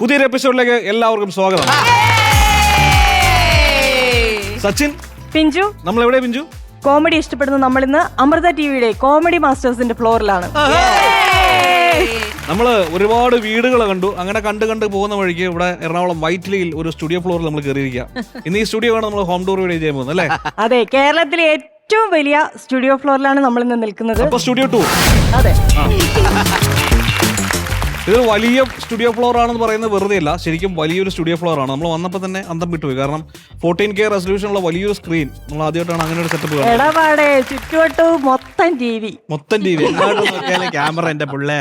പുതിയൊരു എപ്പിസോഡിലേക്ക് എല്ലാവർക്കും സ്വാഗതം. സച്ചിൻ, പിഞ്ചു, നമ്മൾ എവിടെ പിഞ്ചു? കോമഡി ഇഷ്ടപ്പെടുന്ന നമ്മൾ ഇന്ന് അമൃത ടിവിയുടെ കോമഡി മാസ്റ്റേഴ്സിന്റെ ഫ്ലോറിലാണ്. നമ്മള് ഒരുപാട് വീടുകൾ കണ്ടു. അങ്ങനെ കണ്ട് പോകുന്ന വഴിക്ക് ഇവിടെ എറണാകുളം വൈറ്റിലയിൽ ഒരു സ്റ്റുഡിയോ ഫ്ലോറിൽ നമ്മൾ കയറിയിരിക്കുക. ഇന്ന് ഈ സ്റ്റുഡിയോ ആണ് നമ്മൾ ഹോം ടൂർ വീഡിയോ ചെയ്യാൻ പോകുന്നത് അല്ലേ? അതെ, കേരളത്തിലെ ഏറ്റവും വലിയ സ്റ്റുഡിയോ ഫ്ലോറിലാണ് നമ്മൾ ഇന്ന് നിൽക്കുന്നത്. അപ്പൊ സ്റ്റുഡിയോ ടൂർ. അതെ, ഇതൊരു വലിയ സ്റ്റുഡിയോ ഫ്ലോർ ആണെന്ന് പറയുന്നത് വെറുതെ അല്ല, ശരിക്കും വലിയൊരു സ്റ്റുഡിയോ ഫ്ലോർ ആണ്. നമ്മൾ വന്നപ്പോൾ തന്നെ അന്തം വിട്ടുപോയി. കാരണം 14K റെസൊല്യൂഷനുള്ള വലിയൊരു സ്ക്രീൻ നമ്മൾ ആദ്യമായിട്ടാണ് അങ്ങനെ ഒരു സെറ്റപ്പ് കാണുന്നത്. എടപാടെ ചുറ്റുവട്ടവും മൊത്തം ടി വി ക്യാമറ എന്റെ പിള്ളേ.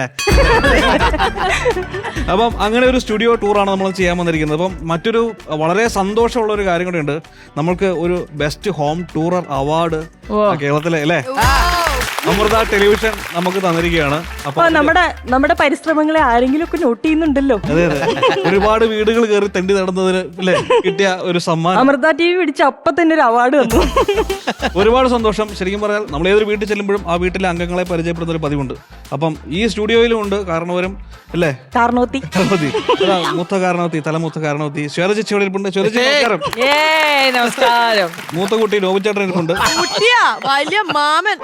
അപ്പം അങ്ങനെ ഒരു സ്റ്റുഡിയോ ടൂറാണ് നമ്മൾ ചെയ്യാൻ വന്നിരിക്കുന്നത്. അപ്പം മറ്റൊരു വളരെ സന്തോഷമുള്ള ഒരു കാര്യം കൂടെ ഉണ്ട്. നമ്മൾക്ക് ഒരു ബെസ്റ്റ് ഹോം ടൂറർ അവാർഡ് കേരളത്തിലെ അല്ലേ അമൃത ടെലിവിഷൻ നമുക്ക് തന്നിരിക്കുകയാണ്. അപ്പൊ നമ്മുടെ പരിശ്രമങ്ങളെ ആരെങ്കിലും ഒക്കെ നോട്ട് ചെയ്യുന്നുണ്ടല്ലോ. അതെ, ഒരുപാട് വീടുകൾ കയറി തെണ്ടി നടന്നതിന് അല്ലേ കിട്ടിയ ഒരു സമ്മാനം. അമൃത TV പിടിച്ച അപ്പൊ തന്നെ ഒരു അവാർഡ് തന്നു. ഒരുപാട് സന്തോഷം. ശരിക്കും പറഞ്ഞാൽ നമ്മൾ ഏതൊരു വീട്ടിൽ ചെല്ലുമ്പോഴും ആ വീട്ടിലെ അംഗങ്ങളെ പരിചയപ്പെടുന്ന ഒരു പതിവുണ്ട്. അപ്പം ഈ സ്റ്റുഡിയോയിലും ഉണ്ട് കാരണവരും അല്ലേ, കാരണവത്തി, മൂത്ത കാരണവത്തി, തലമൂത്ത കാരണവത്തി ശ്വേത ചേച്ചി ഇവിടെ ഇരിപ്പുണ്ട്. ശ്വേത ചേച്ചി നമസ്കാരം. മൂത്ത കുട്ടി നോബിച്ചേട്ടൻ ഇരിപ്പുണ്ട്. വലിയ മാമൻ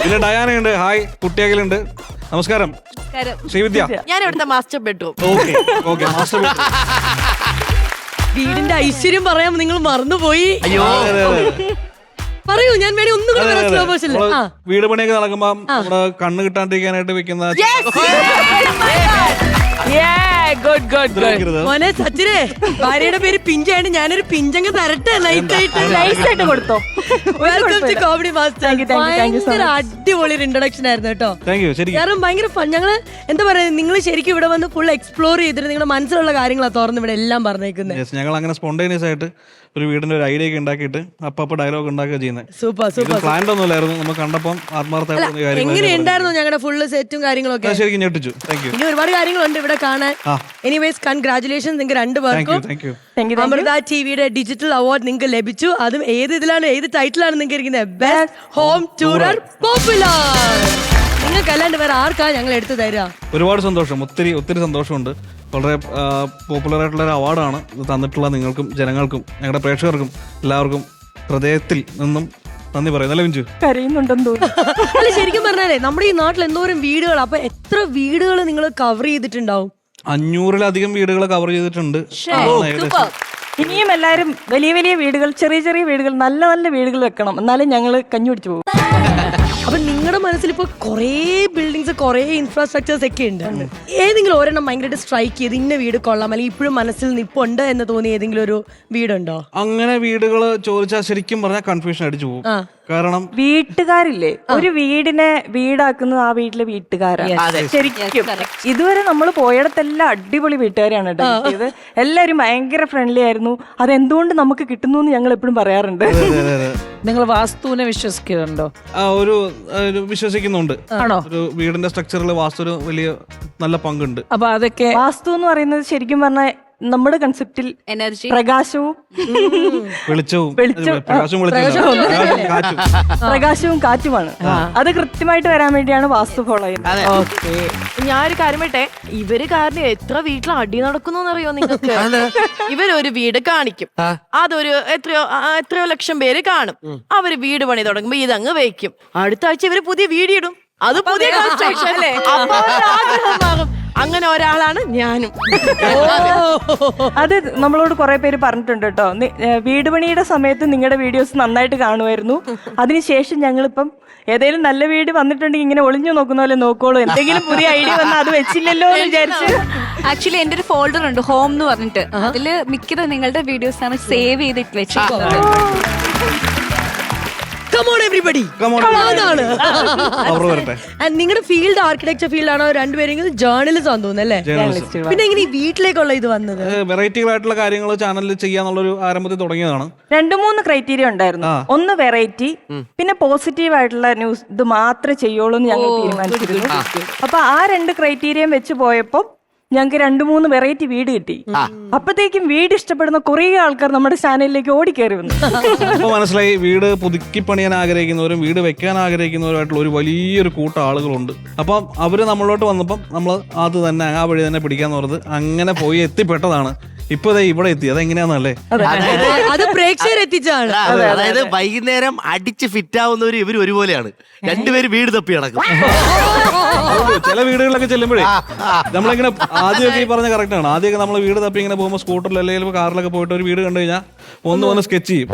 പിന്നെ ഡയാനയുണ്ട്. ഹായ്. കുട്ടിയാകലുണ്ട്. നമസ്കാരം. ശ്രീവിദ്യ. ഞാൻ ഇവിടുത്തെ മാസ്റ്റർ ബെഡ്റൂം. Okay master. വീടിന്റെ ഐശ്വര്യം പറയാൻ നിങ്ങൾ മറന്നുപോയി. അയ്യോ, പറയൂ, ഞാൻ വേണേ ഒന്നും കൂടെ സ്ലോ മോഷനിൽ. വീട് പണിയൊക്കെ നടക്കുമ്പോ നമ്മുടെ കണ്ണ് കിട്ടാണ്ടിരിക്കാനായിട്ട് വെക്കുന്ന മോനെ സച്ചിനെ, ഭാര്യയുടെ പേര് പിഞ്ചാണ്. ഞാനൊരു പിഞ്ചങ്ങ് തരട്ടെ നൈസായിട്ട് കൊടുത്തോ. Welcome to comedy master. ഭയങ്കര അടിപൊളി ഒരു ഇൻട്രൊഡക്ഷൻ ആയിരുന്നു കേട്ടോ. കാരണം ഭയങ്കര ഫൺ. ഞങ്ങള് എന്താ പറയാ, നിങ്ങൾ ശരിക്കും ഇവിടെ വന്ന് ഫുൾ എക്സ്പ്ലോർ ചെയ്തിട്ട് നിങ്ങളുടെ മനസ്സിലുള്ള കാര്യങ്ങളാണ് തുറന്ന് ഇവിടെ എല്ലാം പറഞ്ഞേക്കുന്നത്. ഞങ്ങൾ അങ്ങനെ സ്പോണ്ടേനിയസ് ആയിട്ട് ഒരു വീടിന്റെ ഒരു ഐഡിയ ഒക്കെ ഉണ്ടാക്കിയിട്ട് അപ്പൊ ഡയലോഗ് ഉണ്ടാക്കുക ചെയ്യുന്നത്. Super super. പ്ലാൻ ഒന്നുമില്ലായിരുന്നു, നമുക്ക് കണ്ടപ്പം ആത്മാർത്ഥമായിട്ട് എങ്ങനെയുണ്ടായിരുന്നു ഞങ്ങളുടെ ഫുള്ള് സെറ്റും കാര്യങ്ങളൊക്കെ? ശരിക്കും ഞെട്ടിച്ചു. Thank you. ഇനി ഒരുപാട് കാര്യങ്ങളുണ്ട് ഇവിടെ കാണാൻ. എനിവേസ് കൺഗ്രാറ്റുലേഷൻ നിങ്ങൾക്ക് രണ്ടുപേർക്കും. അമൃത ടിവിയുടെ ഡിജിറ്റൽ അവാർഡ് നിങ്ങൾക്ക് ലഭിച്ചു. അതും ഏത് ഇതിലാണ്, ഏത് ടൈറ്റിലാണ് നിങ്ങൾക്ക് ഇരിക്കുന്നത്? Best home tourer popular. നിങ്ങൾക്ക് അല്ലാണ്ട് വേറെ ആർക്കാ ഞങ്ങൾ എടുത്തു തരാ? ഒരുപാട് സന്തോഷം, ഒത്തിരി സന്തോഷമുണ്ട്. വളരെ പോപ്പുലർ ആയിട്ടുള്ള ഒരു അവാർഡാണ് ഇത് തന്നിട്ടുള്ള നിങ്ങൾക്കും ജനങ്ങൾക്കും ഞങ്ങളുടെ പ്രേക്ഷകർക്കും എല്ലാവർക്കും ഹൃദയത്തിൽ നിന്നും നന്ദി പറയുന്നു. അല്ലേ മിഞ്ചു? കരയുന്നുണ്ടെന്ന് തോന്നുന്നു. അല്ല, ശരിക്കും പറഞ്ഞാലേ നമ്മുടെ ഈ നാട്ടിൽ എന്തോരം വീടുകൾ, അപ്പൊ എത്ര വീടുകൾ നിങ്ങൾ കവർ ചെയ്തിട്ടുണ്ടാവും? 500-ലധികം വീടുകൾ കവർ ചെയ്തിട്ടുണ്ട്. ഇനിയും എല്ലാരും വലിയ വലിയ വീടുകൾ, ചെറിയ വീടുകൾ, നല്ല വീടുകൾ വെക്കണം, എന്നാലും ഞങ്ങള് കഞ്ഞി പിടിച്ചു പോകും. അപ്പൊ നിങ്ങളുടെ മനസ്സിൽ ഇപ്പൊ കൊറേ ബിൽഡിങ്സ്, കൊറേ ഇൻഫ്രാസ്ട്രക്ചേഴ്സ് ഒക്കെ ഉണ്ട്. ഏതെങ്കിലും ഒരെണ്ണം ഭയങ്കരമായിട്ട് സ്ട്രൈക്ക് ചെയ്ത് ഇന്ന വീട് കൊള്ളാം, അല്ലെങ്കിൽ ഇപ്പോഴും മനസ്സിൽ നിപ്പുണ്ട് എന്ന് തോന്നിയ ഏതെങ്കിലും ഒരു വീടുണ്ടോ? അങ്ങനെ വീടുകൾ ചോദിച്ചാൽ ശരിക്കും പറഞ്ഞാൽ കൺഫ്യൂഷൻ അടിച്ചു പോകും. കാരണം വീട്ടുകാരില്ലേ, ഒരു വീടിനെ വീടാക്കുന്നത് ആ വീട്ടിലെ വീട്ടുകാരാണ്. ശരിക്കും ഇതുവരെ നമ്മൾ പോയിടത്തെല്ലാം അടിപൊളി വീട്ടുകാരാണ് കേട്ടോ. എല്ലാരും ഭയങ്കര ഫ്രണ്ട്ലി ആയിരുന്നു. അതെന്തുകൊണ്ട് നമുക്ക് കിട്ടുന്നു എന്ന് ഞങ്ങൾ എപ്പോഴും പറയാറുണ്ട്. നിങ്ങൾ വാസ്തുവിനെ വിശ്വസിക്കുന്നുണ്ടോ? ഒരു വിശ്വസിക്കുന്നുണ്ട്. ഒരു വീടിന്റെ സ്ട്രക്ചറിൽ വാസ്തു വലിയ നല്ല പങ്കുണ്ട്. അപ്പൊ അതൊക്കെ വാസ്തു എന്ന് പറയുന്നത് ശരിക്കും പറഞ്ഞാൽ നമ്മുടെ കൺസെപ്റ്റിൽ എനർജി, പ്രകാശവും പ്രകാശവും കാറ്റുമാണ്. അത് കൃത്യമായിട്ട് വരാൻ വേണ്ടിയാണ് വാസ്തു ഫോളോ ചെയ്യുന്നത്. ഞാനൊരു കാര്യം വിട്ടെ, ഇവര് കാരണം എത്ര വീട്ടിൽ അടി നടക്കുന്നറിയോ നിങ്ങൾക്ക്? ഇവരൊരു വീട് കാണിക്കും, അതൊരു എത്രയോ ലക്ഷം പേര് കാണും. അവര് വീട് പണി തുടങ്ങുമ്പോ ഇതങ്ങ് വെക്കും. അടുത്ത ആഴ്ച ഇവര് പുതിയ വീട് ഇടും, അത് പുതിയ കൺസ്ട്രക്ഷൻ അല്ലേ. അപ്പൊ ആഗ്രഹമാകും. അങ്ങനെ ഒരാളാണ് ഞാനും. അത് നമ്മളോട് കുറെ പേര് പറഞ്ഞിട്ടുണ്ട് കേട്ടോ. വീട് പണിയുടെ സമയത്ത് നിങ്ങളുടെ വീഡിയോസ് നന്നായിട്ട് കാണുമായിരുന്നു. അതിനുശേഷം ഞങ്ങളിപ്പം ഏതെങ്കിലും നല്ല വീട് വന്നിട്ടുണ്ടെങ്കിൽ ഇങ്ങനെ ഒളിഞ്ഞു നോക്കുന്ന പോലെ നോക്കോളൂ, എന്തെങ്കിലും പുതിയ ഐഡിയ വന്നാൽ അത് വെച്ചില്ലല്ലോ എന്ന് വിചാരിച്ച്. ആക്ച്വലി എന്റെ ഒരു ഫോൾഡർ ഉണ്ട്, ഹോം എന്ന് പറഞ്ഞിട്ട്. അതില് മിക്കത് നിങ്ങളുടെ വീഡിയോസ് ആണ് സേവ് ചെയ്തിട്ട് വെച്ചിട്ടുള്ളത്. നിങ്ങളുടെ ഫീൽഡ് ആർക്കിടെക്ചർ ഫീൽഡ് ആണോ? രണ്ടുപേരെങ്കിലും ജേർണലിസം ആണെന്ന് തോന്നുന്നല്ലേ? പിന്നെ എങ്ങനെ ഈ വീട്ടിലേക്കുള്ള ഇത് വന്നത്? വെറൈറ്റികളായിട്ടുള്ള കാര്യങ്ങൾ ചാനലിൽ ചെയ്യാന്നുള്ളൊരു ആരംഭത്തിൽ തുടങ്ങിയതാണ്. 2-3 ക്രൈറ്റീരിയ ഉണ്ടായിരുന്നു. ഒന്ന് വെറൈറ്റി, പിന്നെ പോസിറ്റീവ് ആയിട്ടുള്ള ന്യൂസ് ഇത് മാത്രമേ ചെയ്യുള്ളൂ എന്ന് ഞങ്ങൾ തീരുമാനിച്ചിരുന്നു. അപ്പൊ ആ 2 ക്രൈറ്റീരിയ വെച്ച് പോയപ്പോ ഞങ്ങൾക്ക് 2-3 വെറൈറ്റി വീട് കിട്ടി. അപ്പത്തേക്കും വീട് ഇഷ്ടപ്പെടുന്ന കുറേ ആൾക്കാർ നമ്മുടെ ചാനലിലേക്ക് ഓടിക്കയറി വന്നു. അപ്പൊ മനസ്സിലായി, വീട് പുതുക്കി പണിയാൻ ആഗ്രഹിക്കുന്നവരും വീട് വെക്കാൻ ആഗ്രഹിക്കുന്നവരുമായിട്ടുള്ള ഒരു വലിയൊരു കൂട്ടം ആളുകളുണ്ട്. അപ്പം അവര് നമ്മളോട്ട് വന്നപ്പം നമ്മൾ അത് തന്നെ ആ വഴി തന്നെ പിടിക്കാന്ന് പറഞ്ഞത് അങ്ങനെ പോയി എത്തിപ്പെട്ടതാണ്. ഇപ്പൊ ഇവിടെ എത്തി. അതെങ്ങനെയാന്നല്ലേ? അത് പ്രേക്ഷകർ എത്തിച്ചാണ്. അതായത് വൈകുന്നേരം അടിച്ച് ഫിറ്റ് ആവുന്നവര് ഇവര് ഒരുപോലെയാണ്. രണ്ടുപേരും വീട് തപ്പി നടക്കും. ചില വീടുകളിലൊക്കെ ചെല്ലുമ്പോഴേ നമ്മളിങ്ങനെ ആദ്യമൊക്കെ ഈ പറഞ്ഞ കറക്റ്റ് ആണ്. ആദ്യമൊക്കെ നമ്മൾ വീട് തപ്പി ഇങ്ങനെ പോകുമ്പോൾ സ്കൂട്ടറിൽ അല്ലെങ്കിൽ കാറിലൊക്കെ പോയിട്ട് ഒരു വീട് കണ്ടു കഴിഞ്ഞാൽ ഒന്ന് സ്കെച്ച് ചെയ്യും.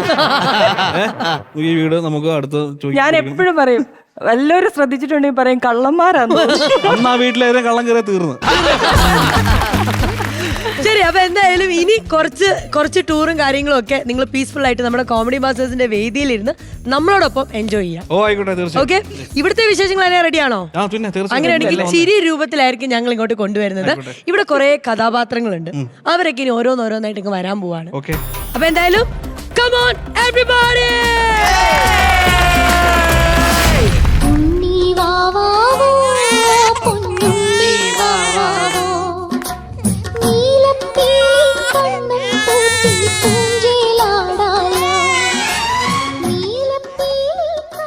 ഈ വീട് നമുക്ക് അടുത്ത് ഞാൻ എപ്പോഴും പറയും, എല്ലാവരും ശ്രദ്ധിച്ചിട്ടുണ്ടെങ്കിൽ പറയും കള്ളന്മാരാണ്. അന്ന് ആ വീട്ടിലേറെ കള്ളം കയറി തീർന്നു. ശരി, അപ്പൊ എന്തായാലും ഇനി കുറച്ച് ടൂറും കാര്യങ്ങളും ഒക്കെ നിങ്ങൾ പീസ്ഫുൾ ആയിട്ട് നമ്മുടെ കോമഡി മാസ്റ്റേഴ്സിന്റെ വേദിയിലിരുന്ന് നമ്മളോടൊപ്പം എൻജോയ് ചെയ്യാം. ഓ ആയിക്കോട്ടെ, തീർച്ചയായും. ഓക്കെ, ഇവിടുത്തെ വിശേഷങ്ങൾ എന്നെ റെഡിയാണോ? പിന്നെ അങ്ങനെയാണെങ്കിൽ ചിരി രൂപത്തിലായിരിക്കും ഞങ്ങൾ ഇങ്ങോട്ട് കൊണ്ടുവരുന്നത്. ഇവിടെ കുറെ കഥാപാത്രങ്ങളുണ്ട്, അവരൊക്കെ ഇനി ഓരോന്നോരോന്നായിട്ട് ഇങ്ങ് വരാൻ പോവാണ്. അപ്പൊ എന്തായാലും come on everybody.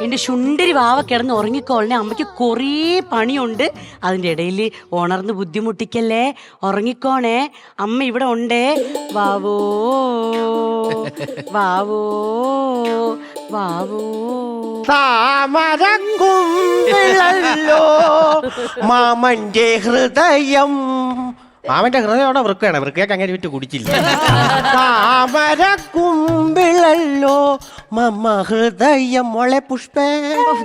എന്റെ ശുണ്ടരി വാവ കിടന്ന് ഉറങ്ങിക്കോളണേ, അമ്മയ്ക്ക് കുറേ പണിയുണ്ട്. അതിൻ്റെ ഇടയിൽ ഉണർന്ന് ബുദ്ധിമുട്ടിക്കല്ലേ, ഉറങ്ങിക്കോണേ, അമ്മ ഇവിടെ ഉണ്ടേ. വാവോ വാവോ വാവോ. താമരക്കുമ്പിളല്ലോ മാമന്റെ ഹൃദയം. മാമന്റെ ഹൃദയം അവിടെ വൃക്കയാണ്, വൃക്കയൊക്കെ അങ്ങനെ വിറ്റ് കുടിച്ചില്ല. താമരക്കുമ്പിളല്ലോ മമ്മ ഹൃദയം മോളെ പുഷ്പേ.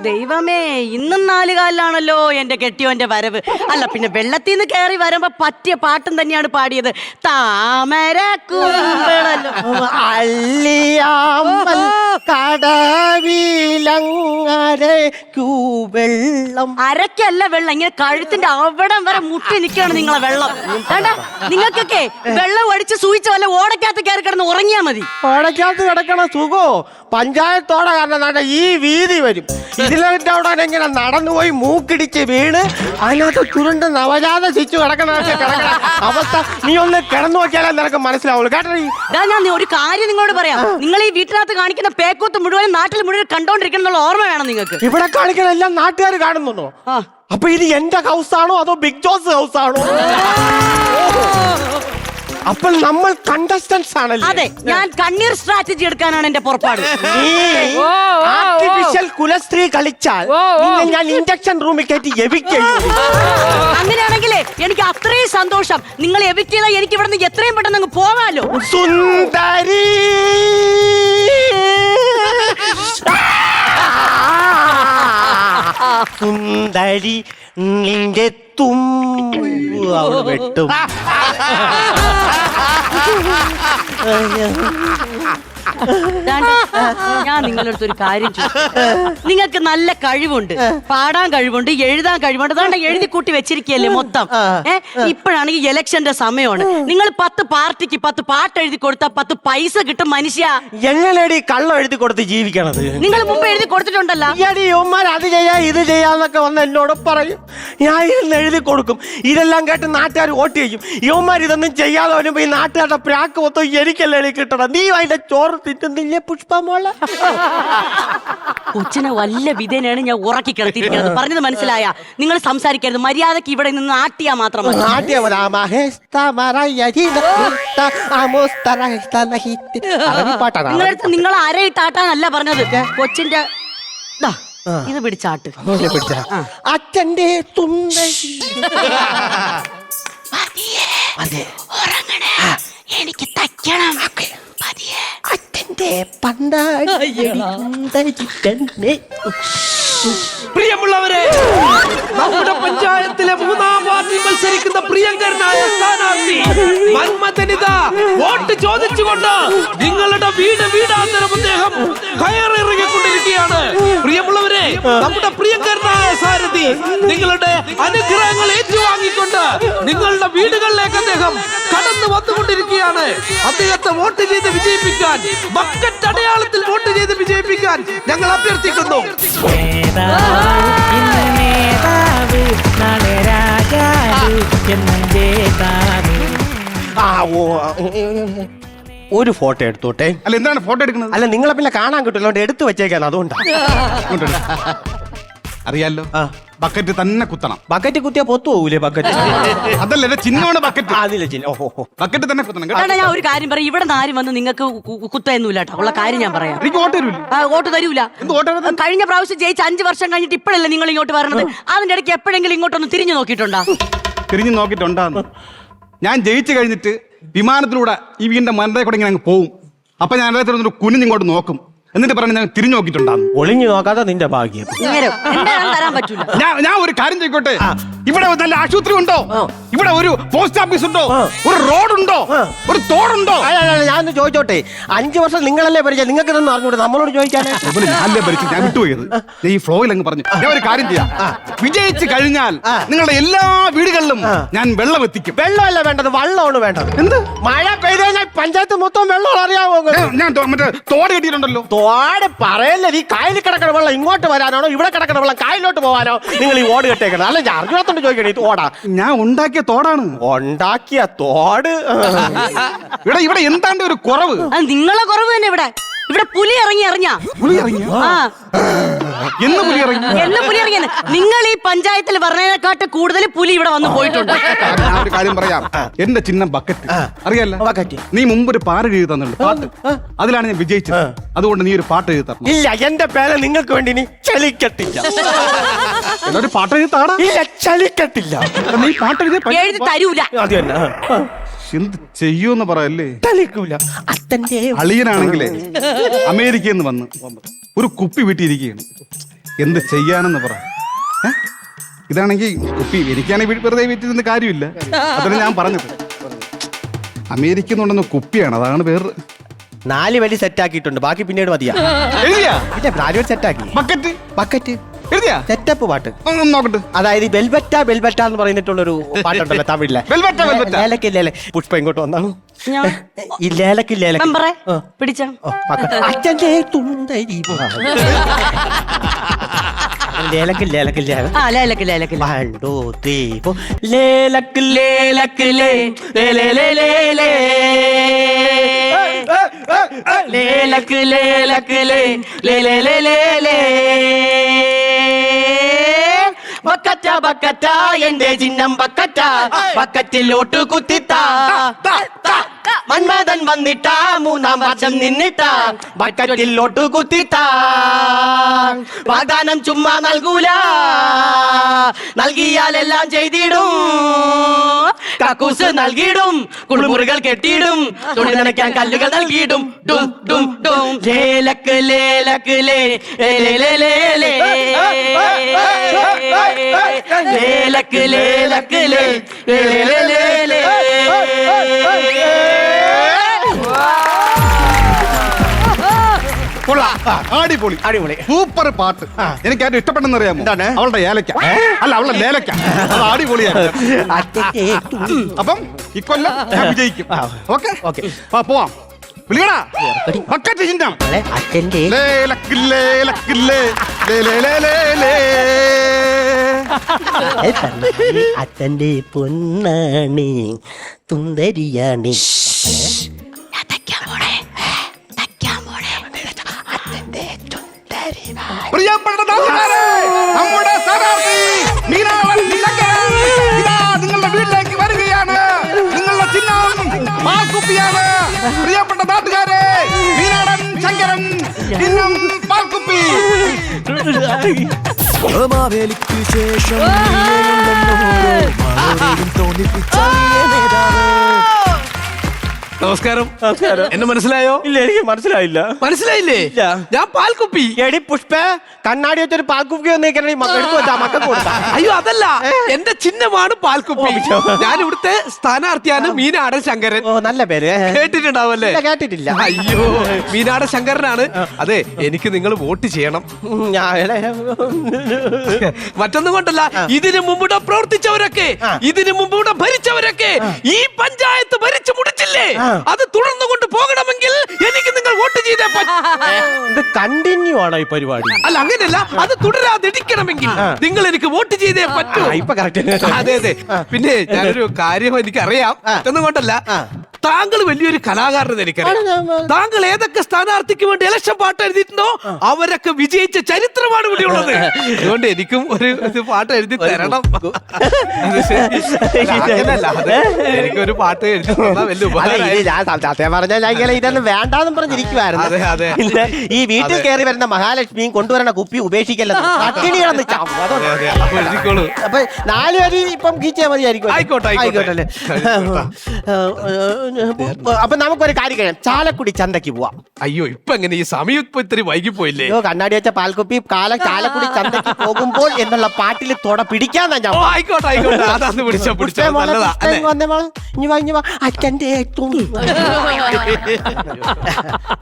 ദൈവമേ, ഇന്നും 4 കാലിലാണല്ലോ എന്റെ കെട്ടിയോന്റെ വരവ്. അല്ല പിന്നെ വെള്ളത്തിൽ നിന്ന് കയറി വരുമ്പോ പറ്റിയ പാട്ടും തന്നെയാണ് പാടിയത്. താമരക്കുമ്പിളല്ലോ അല്ലിയാമ്പൽ കടവിലങ്ങരയ്ക്കൂ വെള്ളം. അരക്കല്ല വെള്ളം, ഇങ്ങനെ കഴുത്തിന്റെ അവിടം വരെ മുട്ടി നിൽക്കുകയാണ് നിങ്ങളെ വെള്ളം. നിങ്ങൾക്കൊക്കെ വെള്ളം അടിച്ച് സൂയിച്ച വല്ല ഓടക്കകത്ത് കയറി കിടന്ന് ഉറങ്ങിയാ മതി. ഓടക്കകത്ത് കിടക്കണ സുഖോ പഞ്ചായത്തോടെ കാരണം ഈ വീതി വരും. ഇതിലൊക്കെ അവിടെ ഇങ്ങനെ നടന്നുപോയി മൂക്കിടിച്ച് വീണ് അതിനകത്ത് ചുരുണ്ട് നവജാത ശിശു കിടക്കണ അവസ്ഥ നീ ഒന്ന് കിടന്നു നോക്കിയാലേ നിനക്ക് മനസ്സിലാവുള്ളൂ കേട്ടോ. ഞാൻ ഒരു കാര്യം നിങ്ങളോട് പറയാം, നിങ്ങൾ ഈ വീട്ടിനകത്ത് കാണിക്കുന്ന പേക്കൂത്ത് മുഴുവൻ നാട്ടിൽ മുഴുവൻ കണ്ടോണ്ടിരിക്കണം ഓർമ്മ വേണം നിങ്ങൾക്ക്. ഇവിടെ കാണിക്കണ എല്ലാം നാട്ടുകാർ കാണുന്നുണ്ടോ? അപ്പൊ ഇത് എന്റെ ഹൗസ് ആണോ അതോ ബിഗ് ജോസ് ഹൗസ് ആണോ? അപ്പോൾ നമ്മൾ കണ്ടസ്റ്റൻസ് ആണല്ലോ. അതെ, ഞാൻ കണ്ണീർ സ്ട്രാറ്റജി എടുക്കാനാണ് എന്റെ പുറപ്പാട്. ആർട്ടിഫിഷ്യൽ കുലസ്ത്രീ കളിച്ചാൽ ഞാൻ ഇൻഡക്ഷൻ റൂമിൽ കയറ്റി എവിക്ട് ചെയ്യും. അങ്ങനെയാണെങ്കിലേ എനിക്ക് അത്രയും സന്തോഷം. നിങ്ങൾ എവിക്ട് ചെയ്താൽ എനിക്ക് ഇവിടെ നിന്ന് എത്രയും പെട്ടെന്ന് അങ്ങ് പോകാലോ. സുന്ദരി സുന്ദരി നിന്റെ തുമ്പ് വെട്ടും. ഞാൻ നിങ്ങളുടെ അടുത്ത് ഒരു കാര്യം ചോദിച്ചു. നിങ്ങൾക്ക് നല്ല കഴിവുണ്ട്, പാടാൻ കഴിവുണ്ട്, എഴുതാൻ കഴിവുണ്ട്. അതാണ്ട് എഴുതി കൂട്ടി വെച്ചിരിക്കുകയല്ലേ മൊത്തം. ഇപ്പോഴാണെങ്കിൽ ഇലക്ഷന്റെ സമയമാണ്. നിങ്ങൾ 10 പാർട്ടിക്ക് 10 പാട്ട് എഴുതി കൊടുത്താൽ 10 പൈസ കിട്ടും മനുഷ്യ. എങ്ങനെയാണ് ഈ കള്ളം എഴുതി കൊടുത്ത് ജീവിക്കണത്? നിങ്ങൾ മുമ്പ് എഴുതി കൊടുത്തിട്ടുണ്ടല്ലോ. യുവമാർ അത് ചെയ്യാ ഇത് ചെയ്യാന്നൊക്കെ വന്ന് എന്നോട് പറയും. ഞാൻ ഇതെന്ന് എഴുതി കൊടുക്കും. ഇതെല്ലാം കേട്ട് നാട്ടുകാർ വോട്ട് ചെയ്യും. യുവമാർ ഇതൊന്നും ചെയ്യാതെ വരുമ്പോ ഈ നാട്ടുകാരുടെ പ്രാക്ക് മൊത്തം എനിക്കല്ലേ എഴുതി കിട്ടണം. നീ അതിന്റെ ചോറ് തിന്നുന്നില്ലേ പുഷ്പമോളെ? കൊച്ചിനെ വല്ല വിധേനയാണ് ഞാൻ ഉറക്കി കിടത്തിയിരിക്കുന്നത്. പറഞ്ഞത് മനസ്സിലായ? നിങ്ങൾ സംസാരിക്കരുത്, മര്യാദക്ക് ഇവിടെ നിന്ന് ആട്ടിയാ മാത്രം മതി. നിങ്ങളടുത്ത് നിങ്ങൾ അരയിട്ടാട്ടാനല്ല പറഞ്ഞത്. കൊച്ചിന്റെ ഇത് പിടിച്ചാട്ട്. അച്ഛന്റെ എനിക്ക് തയ്ക്കണം. അച്ഛന്റെ പണ്ടാടി. പ്രിയമുള്ളവരെ, നമ്മുടെ പഞ്ചായത്തിലെ 3ാം വാർഡിൽ മത്സരിക്കുന്ന പ്രിയങ്കരനായ സ്ഥാനാർത്ഥി മന്മഥനിത വോട്ട് ചോദിച്ചുകൊണ്ട് നിങ്ങളുടെ വീടാന്തരം അദ്ദേഹം കയറിറങ്ങിക്കൊണ്ടിരിക്കുകയാണ്. പ്രിയമുള്ളവരെ, നമ്മുടെ പ്രിയങ്കരനായ സാരഥി നിങ്ങളുടെ അനുഗ്രഹങ്ങൾ ഏറ്റുവാങ്ങിക്കൊണ്ട് നിങ്ങളുടെ വീടുകളിലേക്ക് അദ്ദേഹം കടന്നു വന്നുകൊണ്ടിരിക്കുകയാണ്. അദ്ദേഹത്തെ വോട്ട് ചെയ്ത് വിജയിപ്പിക്കാൻ, ബക്കറ്റ് അടയാളത്തിൽ വോട്ട് ചെയ്ത് വിജയിപ്പിക്കാൻ ഞങ്ങൾ അഭ്യർത്ഥിക്കുന്നു. നേതാവ് നാളെ രാജാവ് ആ ഓ ഒരു ഫോട്ടോ എടുത്തോട്ടെ. അല്ല എന്താണ് ഫോട്ടോ എടുക്കുന്നത്? അല്ല നിങ്ങളെ പിന്നെ കാണാൻ കിട്ടില്ല, എടുത്തു വെച്ചേക്കാണ്, അതുകൊണ്ടാ. അറിയാലോ, ബക്കറ്റ് തന്നെ കുത്തണം. Bucket കുത്തിയാ പൊത്തു പോകൂലേ bucket? അതല്ലേ ചിഹ്നമാണ് ബക്കറ്റ്. അതിലെ ചിഹ്നം. ഓഹോ, ബക്കറ്റ് തന്നെ കുത്തണം കേട്ടോ. ഞാൻ ഒരു കാര്യം പറയാം, ഇവിടെ നിന്ന് ആരും വന്ന് നിങ്ങൾക്ക് കുത്തൊന്നുമില്ല കേട്ടോ. ഉള്ള കാര്യം ഞാൻ പറയാം. എനിക്ക് വോട്ട് തരൂല. വോട്ട് തരൂല. കഴിഞ്ഞ പ്രാവശ്യം ജയിച്ച് 5 വർഷം കഴിഞ്ഞിട്ട് ഇപ്പോഴല്ലേ നിങ്ങൾ ഇങ്ങോട്ട് വരണത്? അതിന്റെ ഇടയ്ക്ക് എപ്പോഴെങ്കിലും ഇങ്ങോട്ടൊന്ന് തിരിഞ്ഞു നോക്കിയിട്ടുണ്ടോ? തിരിഞ്ഞു നോക്കിയിട്ടുണ്ടാന്ന്. ഞാൻ ജയിച്ചു കഴിഞ്ഞിട്ട് വിമാനത്തിലൂടെ ഈ വീടിന്റെ മരത്തെ കൂടെ ഇങ്ങനെ അങ്ങ് പോവും. അപ്പൊ ഞാൻ അതിനകത്ത് കുനിഞ്ഞിങ്ങോട്ട് നോക്കും. എന്നിട്ട് പറഞ്ഞു ഞാൻ തിരിഞ്ഞു നോക്കിയിട്ടുണ്ടാന്ന്. ഒളിഞ്ഞു നോക്കാതെ നിന്റെ ഭാഗ്യം. തരാൻ പറ്റൂല. ഞാൻ ഒരു കാര്യം ചോദിക്കോട്ടെ, ഇവിടെ നല്ല ആശുപത്രി ഉണ്ടോ? ഇവിടെ ഒരു പോസ്റ്റ് ഓഫീസ് ഉണ്ടോ? ഒരു റോഡുണ്ടോ? ഒരു തോടുണ്ടോ? ഞാൻ ചോദിച്ചോട്ടെ, 5 വർഷം നിങ്ങളല്ലേ പരിചയം, നിങ്ങൾക്ക് ഇതൊന്നും അറിഞ്ഞൂടെ നമ്മളോട് ചോദിക്കാനേ? ഞാനല്ലേ ഭരിച്ചു, ഞാൻ വിട്ടുപോയത്. ഈ ഫ്ലോയിൽ അങ്ങ് പറഞ്ഞു. ഞാൻ ഒരു കാര്യം ചെയ്യാം, വിജയിച്ചു കഴിഞ്ഞാൽ നിങ്ങളുടെ എല്ലാ വീടുകളിലും ഞാൻ വെള്ളം എത്തിക്കും. വെള്ളമല്ല വേണ്ടത്, വള്ളമാണ് വേണ്ടത്. എന്ത് മഴ പെയ്ത് കഴിഞ്ഞാൽ പഞ്ചായത്ത് മൊത്തം വെള്ളം അറിയാമോ? ഞാൻ മറ്റേ തോട് കെട്ടിയിട്ടുണ്ടല്ലോ. തോട് പറയല്ലേ, ഈ കായലിൽ കിടക്കണ വെള്ളം ഇങ്ങോട്ട് വരാനാണോ ഇവിടെ കിടക്കണ വെള്ളം കായലിലോട്ട് പോകാനോ നിങ്ങൾ ഈ ഓട് കെട്ടേക്കണം? അല്ല ഞാൻ അറിഞ്ഞാത്തോണ്ട് ചോദിക്കണേ, ഇത് ഓടാ? ഞാൻ ഉണ്ടാക്കിയ തോടാണ്. ഉണ്ടാക്കിയ തോട്? ഇവിടെ എന്താണ്ട് ഒരു കുറവ്. നിങ്ങളെ കുറവ് തന്നെ. ഇവിടെ പുലി ഇറങ്ങി അറിഞ്ഞാ? പുലി ഇറങ്ങിയോ? എന്ന് പുലി ഇറങ്ങി? എന്ന് പുലി ഇറങ്ങിയെന്ന് നിങ്ങൾ ഈ പഞ്ചായത്തിൽ പറഞ്ഞതിനെക്കാട്ട് കൂടുതൽ പുലി ഇവിടെ വന്ന് പോയിട്ടുണ്ട്. ഞാൻ ഒരു കാര്യം പറയാം, എന്റെ ചിഹ്നം ബക്കറ്റ് അറിയാലോ. ബക്കറ്റ്. നീ മുമ്പ് ഒരു പാട്ട് എഴുതി തന്നിട്ടുണ്ട്, പാട്ട്. അതിലാണ് ഞാൻ വിജയിച്ചത്. അതുകൊണ്ട് നീ ഒരു പാട്ട് എഴുതി തരണം. ഇല്ല, എന്റെ പേര് നിങ്ങൾക്ക് വേണ്ടി നീ ചലിക്കട്ടില്ല. ഒരു പാട്ട് എഴുതി താടാ. ഇല്ല, ചലിക്കട്ടില്ല. നീ പാട്ട് എഴുതി തരൂല. അത് തന്നെ. എന്ത് ചെയ്യൂന്ന് പറയല്ലേ? ചലിക്കൂല. അത്തന്റെ അളിയനാണെങ്കിലേ അമേരിക്കയിൽ നിന്ന് വന്ന് ഒരു കുപ്പി വീട്ടിയിരിക്കുകയാണ്. എന്ത് ചെയ്യാനെന്ന് പറ. ഇതാണെങ്കിൽ കുപ്പി എനിക്കാണെങ്കിൽ വെറുതെ വീട്ടിരുന്ന കാര്യമില്ല. അതാണ് ഞാൻ പറഞ്ഞത്. അമേരിക്കയിൽ നിന്നുണ്ടെന്ന കുപ്പിയാണ്, അതാണ് വേറെ. 4 വരി സെറ്റ് ആക്കിയിട്ടുണ്ട്, ബാക്കി പിന്നീട് മതിയാ. എഴുതിയാ? 4 വരി സെറ്റ് ആക്കി. Bucket bucket എഴുതിയാ? സെറ്റപ്പ് പാട്ട് നോക്കട്ടെ. അതായത് ബെൽബറ്റ ബെൽബറ്റ എന്ന് പറഞ്ഞിട്ടുള്ളൊരു പാട്ടുണ്ടല്ലോ തമിഴിലെ. ലേലക്ക് ലേല. പുഷ്പ ഇങ്ങോട്ട് വന്നാണ്. ഈ ലേലക്ക് ലേലക്ക് പിടിച്ച അച്ഛൻ്റെ തുണ്ടരി ലേലക്ക് ലേലക്ക് ലേലക്ക് ലേലക്ക് 1 2 3 4 ലേലക്ക് ലേലക്ക് ലേ ലേലക്ക് ലേലക്ക് ലേ ബക്കറ്റ ബക്കറ്റ എന്റെ ചിഹ്നം ബക്കറ്റ, ബക്കറ്റിലോട്ട് കുത്തിത്താ. മന്മഥൻ വന്നിട്ട 3-ാം വർഷം നിന്നിട്ട ബക്കറ്റിലോട്ട് കുത്തിത്താ. വാഗ്ദാനം ചുമ്മാ നൽകൂല, നൽകിയാലെല്ലാം ചെയ്തിടും. കക്കൂസ് നൽകിയിടും, കുളിമുറികൾ കെട്ടിയിടും, തുണി നനയ്ക്കാൻ കല്ലുകൾ നൽകിയിടും. ഡും ഡും ഡും ലേലക്ക് ലേലക്ക് ലേ ലേലക്ക് ലേലക്ക് ലേ. അടിപൊളി അടിപൊളി സൂപ്പർ പാട്ട്. എനിക്ക് ഏറ്റവും ഇഷ്ടപ്പെട്ടെന്ന് അറിയാമോ? എന്താണ്? അവളുടെ ഏലക്ക. അല്ല, അവളുടെ ലേലക്ക. അത് അടിപൊളിയാണ്. അപ്പം ഇക്കൊല്ലം ഞാൻ വിജയിക്കും. ഓക്കെ ഓക്കെ, പോവാം. വിളിക്കടാ ബക്കറ്റ് ചിഹ്നം. ലേലക്ക് ലേലക്ക് ലേ ലേ. അച്ഛന്റെ പൊന്നാണി തുന്തരിയാണി. പ്രിയപ്പെട്ട നാട്ടുകാരെ, നമ്മുടെ സ്ഥാനാർത്ഥി മീനാവൻ ശങ്കരൻ ഇതാ നിങ്ങളുടെ വീട്ടിലേക്ക് വരികയാണ്. നിങ്ങളുടെ ചിഹ്നം പാൽക്കുപ്പിയാണ്. പ്രിയപ്പെട്ട നാട്ടുകാരെ, മീനാടൻ ശങ്കരൻ ചിഹ്നം പാൽക്കുപ്പി. മാവേലിക്ക് ശേഷം തോന്നിപ്പിച്ച നമസ്കാരം. എന്നെ മനസ്സിലായോ? ഇല്ല, എനിക്ക് മനസ്സിലായില്ല. മനസ്സിലായില്ലേ? ഞാൻ പാൽക്കുപ്പി. എടി പുഷ്പ, കണ്ണാടി വെച്ചൊരു പാൽക്കുപ്പി എടുത്തു വെച്ചാ മക്കൾക്ക് കൊടുത്താ. അയ്യോ, അതല്ല, എന്റെ ചിഹ്നമാണ് പാൽക്കുപ്പി. ഞാൻ ഇവിടുത്തെ സ്ഥാനാർത്ഥിയാണ് മീനാടൻ ശങ്കരൻ. ഓ, നല്ല പേര്. കേട്ടിട്ടുണ്ടാവല്ലേ? കേട്ടിട്ടില്ല. അയ്യോ, മീനാടൻ ശങ്കരനാണ്. അതെ, എനിക്ക് നിങ്ങൾ വോട്ട് ചെയ്യണം. മറ്റൊന്നും കൊണ്ടല്ല, ഇതിനു മുമ്പ് പ്രവർത്തിച്ചവരൊക്കെ, ഇതിനു മുമ്പ് ഭരിച്ചവരൊക്കെ ഈ പഞ്ചായത്ത് ഭരിച്ചു മുടിച്ചില്ലേ? അത് തുടർന്നു കൊണ്ട് പോകണമെങ്കിൽ എനിക്ക് നിങ്ങൾ വോട്ട് ചെയ്തേ ഇത് കണ്ടിന്യൂ ആണോ ഈ പരിപാടി? അല്ല അങ്ങനെയല്ല, അത് തുടരാതിരിക്കണമെങ്കിൽ നിങ്ങൾ എനിക്ക് വോട്ട് ചെയ്തേ പറ്റൂ. ഇപ്പൊ കറക്റ്റ്. അതെ അതെ. പിന്നെ ഞാനൊരു കാര്യം എനിക്കറിയാം ഒന്നും കൊണ്ടല്ല, താങ്കൾ വലിയൊരു കലാകാരൻ എനിക്കറിയാം. താങ്കൾ ഏതൊക്കെ സ്ഥാനാർത്ഥിക്ക് വേണ്ടി ഇലക്ഷൻ പാട്ട് എഴുതിയിട്ടുണ്ടോ അവരൊക്കെ വിജയിച്ച ചരിത്രമാണ് ഇവിടെ ഉള്ളത്. അതുകൊണ്ട് എനിക്കും ഒരു പാട്ട് എഴുതി തരണം. എനിക്കൊരു പാട്ട് എഴുതി തന്നാ വലിയ ഉപകാരം. സത്യം പറഞ്ഞാൽ ഞാൻ ഇങ്ങനെ ഇതൊന്നും വേണ്ടാന്നും പറഞ്ഞിരിക്കുവായിരുന്നു. അതെ അതെ. ഈ വീട്ടിൽ കയറി വരുന്ന മഹാലക്ഷ്മിയും കൊണ്ടുവരുന്ന കുപ്പി ഉപേക്ഷിക്കല്ലോ, പട്ടിണിയാണെന്ന് ചാവും. അപ്പൊ എഴുതിക്കോളൂ. അപ്പൊ 4 വരി ഇപ്പം കീച്ചാൽ മതിയായിരിക്കും. ആയിക്കോട്ടെ ആയിക്കോട്ടെ. അപ്പൊ നമുക്കൊരു കാര്യം കഴിയാം, ചാലക്കുടി ചന്തക്ക് പോവാം. അയ്യോ ഇപ്പൊ എങ്ങനെ ഈ സമയം ഇപ്പൊ ഇത്തിരി വൈകിപ്പോയില്ലേ? അയ്യോ കണ്ണാടി വെച്ച പാൽക്കുപ്പി ചാലക്കുടി ചന്തക്ക് പോകുമ്പോൾ എന്നുള്ള പാട്ടിൽ തൊട പിടിക്കാന്നാ ഞാൻ. ആയിക്കോട്ടെ ആയിക്കോട്ടെ, അതാന്ന് പിടിച്ചോ നല്ലതാ അല്ലേ? അച്ഛൻ്റെ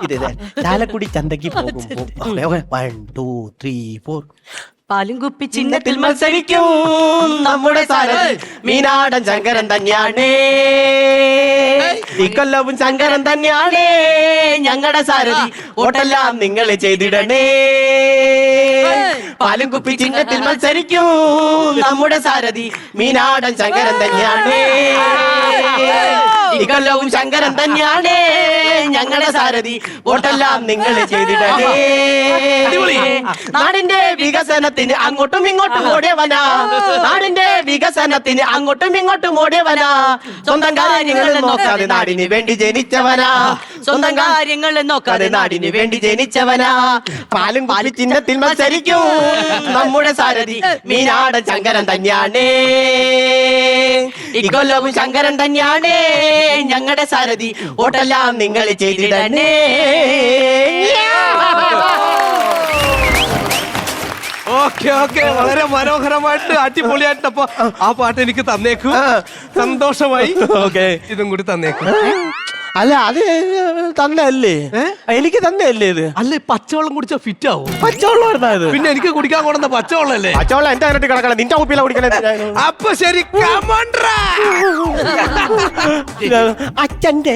ഇത് ചാലക്കുടി ചന്തക്ക് പോകുമ്പോൾ 1 2 3 4 പാലും കുപ്പി ചിഹ്നത്തിൽ മത്സരിക്കും നമ്മുടെ സാരഥി മീനാടൻ ശങ്കരൻ തന്നെയാണേ. ഇക്കൊല്ലവും ശങ്കരൻ തന്നെയാണേ ഞങ്ങളുടെ സാരഥി, വോട്ടെല്ലാം നിങ്ങൾ ചെയ്തിടണേ. പാലും കുപ്പി ചിഹ്നത്തിൽ മത്സരിക്കും നമ്മുടെ സാരഥി മീനാടൻ ശങ്കരൻ തന്നെയാണേ. ഇക്കൊല്ലവും ശങ്കരൻ തന്നെയാണേ ഞങ്ങളുടെ സാരഥി, വോട്ടെല്ലാം നിങ്ങൾ ചെയ്തിടണേ. നാടിന്റെ വികസനത്തിന് അങ്ങോട്ടും ഇങ്ങോട്ടും ഓടിയവനാ, നാടിന്റെ വികസനത്തിന് അങ്ങോട്ടും ഇങ്ങോട്ടും ഓടിയവനാ. സ്വന്തം കാര്യങ്ങൾ നോക്കാതെ നാടിന് വേണ്ടി ജനിച്ചവനാ, സ്വന്തം കാര്യങ്ങൾ നോക്കാതെ നാടിന് വേണ്ടി ജനിച്ചവനാ. പാലും പാലി ചിഹ്നത്തിൽ മത്സരിക്കും നമ്മുടെ സാരഥി മീനാടൻ ശങ്കരൻ തന്നെയാണേ. ഇക്കൊല്ലവും ശങ്കരൻ തന്നെയാണേ ഞങ്ങളുടെ സാരഥി, വോട്ടെല്ലാം നിങ്ങൾ ചെയ്തിടണേ. ഓക്കെ ഓക്കെ, വളരെ മനോഹരമായിട്ട് അടിപൊളിയായിട്ട്. അപ്പൊ ആ പാട്ട് എനിക്ക് തന്നേക്കൂ, സന്തോഷമായി. ഓക്കെ, ഇതും കൂടി തന്നേക്കൂ. അല്ല അത് തന്നല്ലേ, എനിക്ക് തന്നല്ലേ ഇത്? അല്ല പച്ചവെള്ളം കുടിച്ചാ ഫിറ്റ് ആവും. പച്ചവെള്ളം ഇത് പിന്നെ എനിക്ക് കുടിക്കാൻ കൊണ്ടുവന്ന പച്ചവെള്ളല്ലേ? പച്ചവെള്ളം എന്റെ അതിനകത്ത് കിടക്കണം, നിന്റെ കുപ്പിയില കുടിക്കണേ. അപ്പൊ ശരി, അച്ഛന്റെ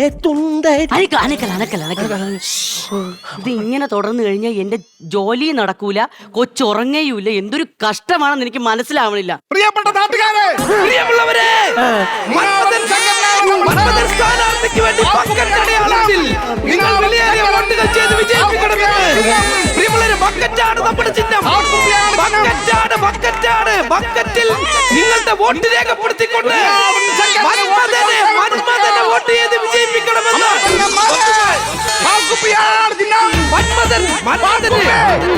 ഇത് ഇങ്ങനെ തുടർന്നു കഴിഞ്ഞാൽ എന്റെ ജോലി നടക്കൂല, കൊച്ചുറങ്ങയൂല. എന്തൊരു കഷ്ടമാണെന്ന് എനിക്ക് മനസ്സിലാവണില്ല. പ്രിയപ്പെട്ട നാട്ടുകാരെ, പ്രിയമുള്ളവരെ, സ്ഥാനാർത്ഥിക്ക് വേണ്ടി ബക്കറ്റടയാളത്തിൽ നിങ്ങൾ വിലയേറിയ വോട്ടുകൾ ചെയ്ത് വിജയിപ്പിക്കണമെന്ന്. പ്രിയമുള്ളവരെ, ബക്കറ്റാണ് നമ്മുടെ ചിഹ്നം. ബക്കറ്റാണ് ബക്കറ്റാണ് ബക്കറ്റിൽ നിങ്ങളുടെ വോട്ട് രേഖപ്പെടുത്തിക്കൊണ്ട് മന്മഥനെ വോട്ട് ചെയ്ത് വിജയിപ്പിക്കണമെന്ന്.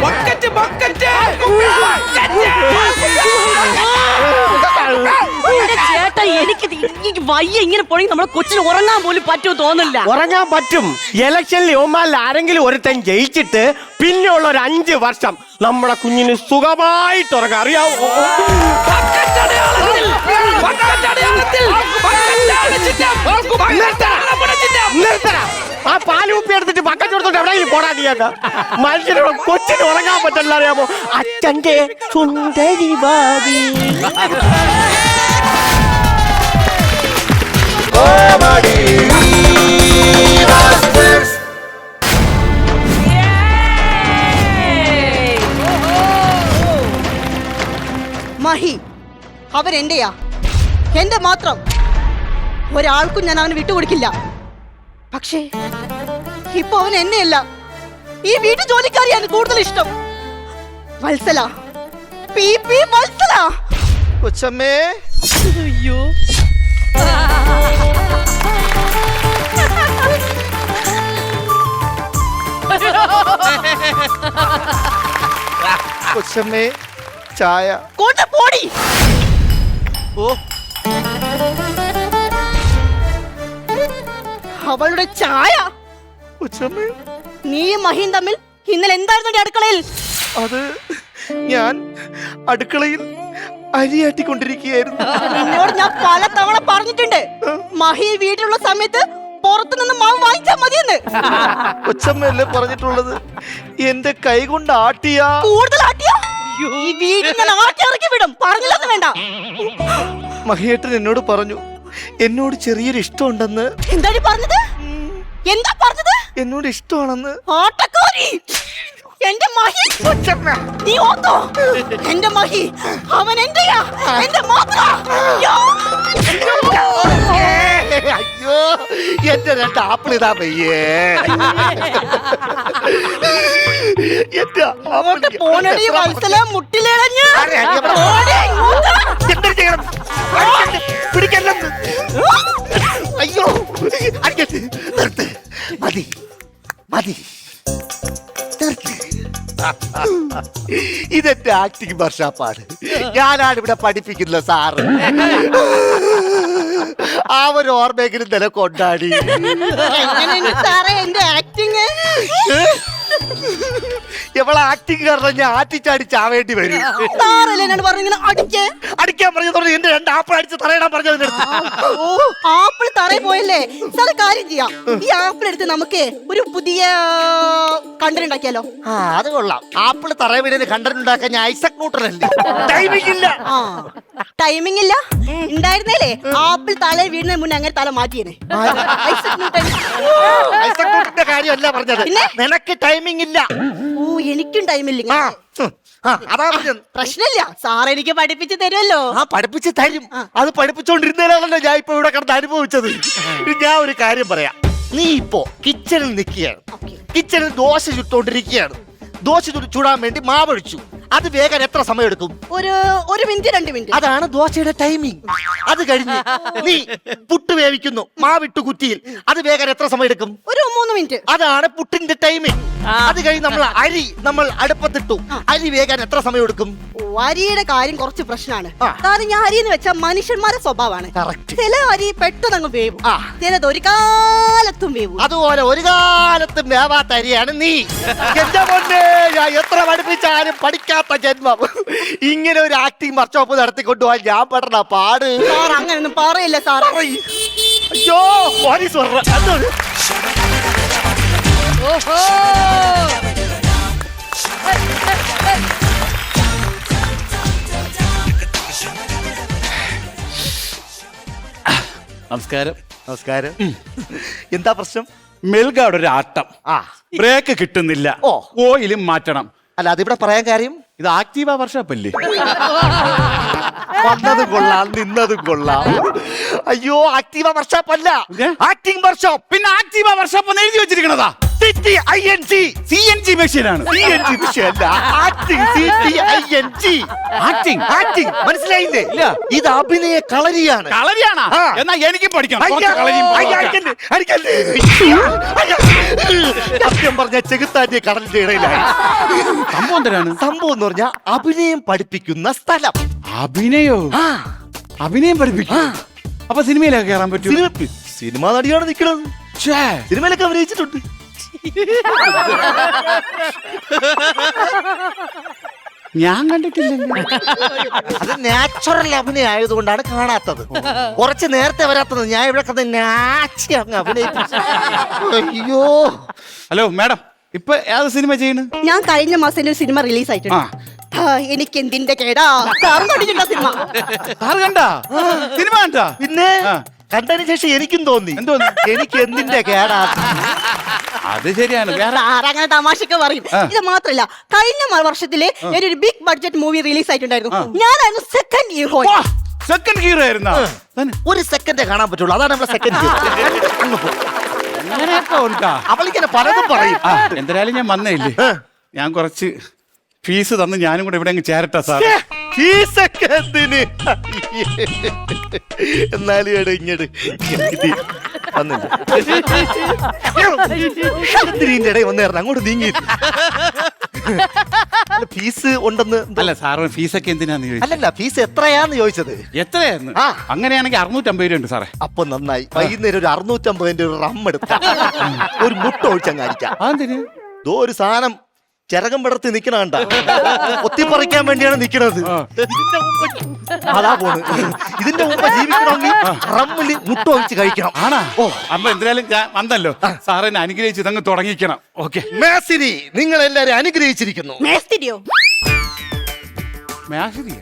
ബക്കറ്റ് ബക്കറ്റ് ചേട്ടാ, എനിക്ക് വയ്യ ഇങ്ങനെ പോണെങ്കിൽ നമ്മളെ കൊച്ചിന് ഉറങ്ങാൻ പോലും പറ്റുമോ തോന്നില്ല. ഉറങ്ങാൻ പറ്റും. ഇലക്ഷനിൽ യോമാലിൽ ആരെങ്കിലും ഒരുത്തൻ ജയിച്ചിട്ട് പിന്നെയുള്ള ഒരു 5 വർഷം നമ്മുടെ കുഞ്ഞിന് സുഖമായിട്ട് ഉറങ്ങാം. അറിയാവോ? ആ പാലുപ്പി എടുത്തിട്ട് ബക്കറ്റ് കൊടുത്തോട്ട് എവിടെയെങ്കിലും പോടാ നീയൊക്കെ. മനുഷ്യനോട് കൊച്ചിന് ഉറങ്ങാൻ പറ്റില്ല. അറിയാമോ? അച്ഛന്റെ സുന്ദരി ബാബി. മഹി അവരെന്റെയാ, എന്റെ മാത്രം. ഒരാൾക്കും ഞാൻ അവന് വിട്ടുകൊടുക്കില്ല. പക്ഷേ ഇപ്പൊ അവൻ എന്നെയല്ല, ഈ വീട്ടു ജോലിക്കാരിയാണ് കൂടുതൽ ഇഷ്ടം. വത്സല, പി വത്സല. കൊച്ചമ്മേ, അയ്യോ കൊച്ചമ്മേ, ചായ. കൊണ്ട് പോടി. ഓ, അവളുടെ ചായ. കൊച്ചമ്മേ, നീയും മഹിയും തമ്മിൽ ഇന്നലെ എന്തായിരുന്നു അടുക്കളയിൽ? അത് ഞാൻ അടുക്കളയിൽ അരിയാട്ടിക്കൊണ്ടിരിക്കുകയായിരുന്നു. നിന്നോട് ഞാൻ പല തവണ പറഞ്ഞിട്ടുണ്ട്, മഹി വീട്ടിലുള്ള സമയത്ത് പുറത്തുനിന്ന് മാവ് വാങ്ങിച്ചാ മതിയെന്ന്. കൊച്ചമ്മയല്ലേ പറഞ്ഞിട്ടുള്ളത്? എന്റെ കൈ കൊണ്ട് ആട്ടിയ കൂടുതൽ ആട്ടിയാ ഈ വീട്ടിൽ ഞാൻ ആട്ടി ഇറക്കി വിടും. പറഞ്ഞില്ലെന്ന് വേണ്ട. മഹിയേട്ടൻ എന്നോട് പറഞ്ഞു എന്നോട് ചെറിയൊരു ഇഷ്ടമുണ്ടെന്ന്. എന്താണ് പറഞ്ഞത്? എന്താ പറഞ്ഞത്? എന്നോട് ഇഷ്ടമാണെന്ന്. ആട്ടക്കാരി, എന്റെ മഹി, നീ ഓർത്തോ? എന്റെ മഹി, അവൻ എന്റെയാ, എന്റെ മാത്രം. അയ്യോ, എന്റെ 2 ആപ്പിൾ ഇതാ പയ്യേ. എന്റെ അങ്ങോട്ട് പോണടി വത്സല, മുട്ടിലിളഞ്ഞ്. പിടിക്കല്ലെന്ന്. അയ്യോ, അടിക്കട്ടെ, നിർത്ത്. മതി മതി, നിർത്ത്. ഇതെന്റെ ആക്ടിങ് വർഷാപ്പാണ്. ഞാനാണ് ഇവിടെ പഠിപ്പിക്കുന്നത് സാറ്. ആ ഒരു ഓർമ്മയെങ്കിലും നില കൊണ്ടാടി. എങ്ങനെയുണ്ട് സാറേ എന്റെ ആക്ടിങ്? എവളെ ആക്ടിങ് കാരണം ഞാൻ ആറ്റിച്ചാടി ചാവേണ്ടി വരും. സാറല്ലേ എന്നോട് പറഞ്ഞിങ്ങനെ അടിക്കാൻ പറഞ്ഞതോടെ എന്റെ 2 ആപ്പിൾ അടിച്ച് തറയിടാൻ പറഞ്ഞതിന്റെ അടുത്ത്. ആപ്പിൾ തറയിൽ പോയല്ലേ സാറേ, കാര്യം ചെയ്യാം. ഈ ആപ്പിൾ എടുത്ത് നമുക്ക് ഒരു പുതിയ കണ്ടന്റ് ഉണ്ടാക്കിയാലോ? അത് കൊള്ളാം. ആപ്പിൾ തറയിൽ വീടിന് കണ്ടന്റ് ഉണ്ടാക്കാൻ ഞാൻ ഐസക് ന്യൂട്ടൻ അല്ലേ. ടൈമിംഗ് ഇല്ല. ടൈമിംഗ് ഇല്ല ഉണ്ടായിരുന്നേലേ ആപ്പിൾ തലയിൽ വീടിന് മുന്നേ അങ്ങനെ തല മാറ്റിയേനെ. Isaac Newton. ഐസക് ന്യൂട്ടന്റെ കാര്യമല്ല പറഞ്ഞത്. നിനക്ക് ടൈമിംഗ് ഇല്ല. ഓ, എനിക്കും ടൈമില്ല. അതാ പറഞ്ഞത്. പ്രശ്നമില്ല, സാർ എനിക്ക് പഠിപ്പിച്ച് തരുമല്ലോ. പഠിപ്പിച്ച് തരും. അത് പഠിപ്പിച്ചോണ്ടിരുന്നതിനാണല്ലോ ഞാൻ ഇപ്പൊ ഇവിടെ കിടന്ന് അനുഭവിച്ചത്. ഞാൻ ഒരു കാര്യം പറയാം. നീ ഇപ്പോ കിച്ചണിൽ നിൽക്കുകയാണ്. കിച്ചണിൽ ദോശ ചുട്ടോണ്ടിരിക്കുകയാണ്. ദോശ ചൂടാൻ വേണ്ടി മാവൊഴിച്ചു. അത് വേഗം എത്ര സമയം എടുക്കും? ഒരു മിനിറ്റ് 2 മിനിറ്റ്. അതാണ് ദോശയുടെ ടൈമിംഗ്. അത് കഴിഞ്ഞ് നീ പുട്ട് വേവിക്കുന്നു, മാവിട്ടു കുറ്റിയിൽ. അത് വേഗം എത്ര സമയം എടുക്കും? ഒരു 3 മിനിറ്റ്. അതാണ് പുട്ടിന്റെ ടൈമിംഗ്. അത് കഴിഞ്ഞ് നമ്മൾ അടുപ്പത്തിട്ടു. അരി വേഗം എത്ര സമയം എടുക്കും? അരിയുടെ കാര്യം കുറച്ച് പ്രശ്നമാണ്. കാരണം ഞാൻ അരിയെന്ന് വെച്ചാൽ മനുഷ്യന്മാരുടെ സ്വഭാവമാണ്. ചില അരി പെട്ടെന്ന് അങ്ങ് വേവും, ചിലത് ഒരു കാലത്തും വേവും. അതുപോലെ ഒരു കാലത്തും വേവാത്ത അരിയാണ് നീ. എന്റെ പൊന്നേ, ഞാൻ എത്ര പഠിപ്പിച്ചാലും പഠിക്കാത്ത ജന്മം. ഇങ്ങനെ ഒരു ആക്ടിങ് വർക്ക്ഷോപ്പ് നടത്തിക്കൊണ്ടുപോകാൻ ഞാൻ പെടണ പാട്. സാർ അങ്ങനെയൊന്നും പറയില്ല സാർ. അയ്യോ, പോലീസ് വരണം. നമസ്കാരം. നമസ്കാരം. എന്താ പ്രശ്നം? മെൽഗാട് ഒരു ആട്ടം. ബ്രേക്ക് കിട്ടുന്നില്ല. ഓയിലും മാറ്റണം. അല്ല, അതിവിടെ പറയാൻ കാര്യം ഇത് ആക്റ്റീവ വർക്ക്ഷോപ്പ് അല്ലേ? വന്നതും കൊള്ളാം, നിന്നതും കൊള്ളാം. അയ്യോ, ആക്റ്റീവ വർക്ക്ഷോപ്പ് അല്ല, ആക്ടിംഗ് വർക്ക്ഷോപ്പ്. പിന്നെ ആക്റ്റീവ വർക്ക്ഷോപ്പ് എന്ന് എഴുതി വെച്ചിരിക്കണതാ. CNG മെഷീനാണ്. CNG മെഷീൻ അല്ല, ആക്ടിംഗ്. മനസ്സിലായില്ലേ? ഇത് അഭിനയ കളരിയാണ്. കളരിയാണോ? എന്നാ എനിക്ക് പഠിക്കണം. സത്യം പറഞ്ഞ ചെകുത്താന്റെ കടലിന്റെ ഇടയിലായി. സംഭവം എന്തിനാണ്? സംഭവം എന്ന് പറഞ്ഞാൽ അഭിനയം പഠിപ്പിക്കുന്ന സ്ഥലം. അഭിനയോ? അഭിനയം പഠിപ്പിക്കും. അപ്പൊ സിനിമയിലൊക്കെ കയറാൻ പറ്റും? സിനിമ നടിയാണ് നിൽക്കുന്നത്. സിനിമയിലൊക്കെ അഭിനയിച്ചിട്ടുണ്ട്. ഞാൻ കണ്ടിട്ടില്ല. അത് നാച്ചുറൽ അഭിനയം ആയതുകൊണ്ടാണ് കാണാത്തത്. കുറച്ച് നേരത്തെ വരാത്തത്. ഞാൻ ഇവിടെ അങ്ങ് അഭിനയിപ്പിച്ചു. അയ്യോ. ഹലോ മാഡം, ഇപ്പൊ ഏത് സിനിമ ചെയ്യണ്? ഞാൻ കഴിഞ്ഞ മാസം ഒരു സിനിമ റിലീസ് ആയിട്ടുണ്ട്. എനിക്ക് എന്തിന്റെ കേടാ. സാറും കണ്ടിട്ടുണ്ടോ സിനിമ? സാറ് കണ്ടാ സിനിമ? കണ്ടാ? പിന്നെ കണ്ടതിന് ശേഷം എനിക്കും തോന്നി, എനിക്ക് എന്തിന്റെ കേടാ. അത് ശരിയാണ്. അങ്ങനെ തമാശക്ക് പറയും. ഇത് മാത്രല്ല, കഴിഞ്ഞ വർഷത്തില് ഒരു ബിഗ് ബഡ്ജറ്റ് മൂവി റിലീസ് ആയിട്ടുണ്ടായിരുന്നു. ഞാനായിരുന്നു സെക്കൻഡ് ഹീറോ. സെക്കൻഡ് ഹീറോ ആയിരുന്ന? ഒരു സെക്കൻഡേ കാണാൻ പറ്റുള്ളൂ. അതാണ് നമ്മളെ സെക്കൻഡ് ഹീറോ. അവളിങ്ങനെ പലതും പറയും. എന്തായാലും ഞാൻ വന്നേയില്ലേ, ഞാൻ കുറച്ച് ഫീസ് തന്ന് ഞാനും കൂടെ ഇവിടെ അങ്ങ് ചേരട്ടാ സാർ. ഫീസൊക്കെ എന്തിന്? എന്നാലും ഇങ്ങോട്ട് ഇടയിൽ വന്നേരണം, അങ്ങോട്ട് നീങ്ങി. ഫീസ് ഉണ്ടെന്ന്. അല്ല സാറിന് ഫീസൊക്കെ എന്തിനാന്ന് ചോദിച്ചു. അല്ലല്ല, ഫീസ് എത്രയാന്ന് ചോദിച്ചത്. എത്രയായിരുന്നു? അങ്ങനെയാണെങ്കിൽ 650 രൂപ ഉണ്ട് സാറേ. അപ്പൊ നന്നായി. വൈകുന്നേരം ഒരു 650 ഒരു റം എടുത്ത ഒരു മുട്ട ഒഴിച്ചങ്ങായിരിക്കാം. അതെന്തിന്? ഒരു സാധനം ചിറകം പടർത്തി നിക്കണ കണ്ട, ഒത്തിപ്പറിക്കാൻ വേണ്ടിയാണ് നിക്കണത്. അതാ പോണ്. ഇതിന്റെ മുമ്പ് ജീവിക്കണമെങ്കിൽ റമ്മില് മുട്ട ഒഴിച്ച് കഴിക്കണം. ആണോ? അപ്പൊ എന്തായാലും ഞാൻ വന്നല്ലോ, സാറിനെ അനുഗ്രഹിച്ച് ഇതങ്ങ് തുടങ്ങിക്കണം. ഓക്കെ. മേസിരി, നിങ്ങൾ എല്ലാരും അനുഗ്രഹിച്ചിരിക്കുന്നു. മേസ്തിരിയോ? മേസിരിയാ?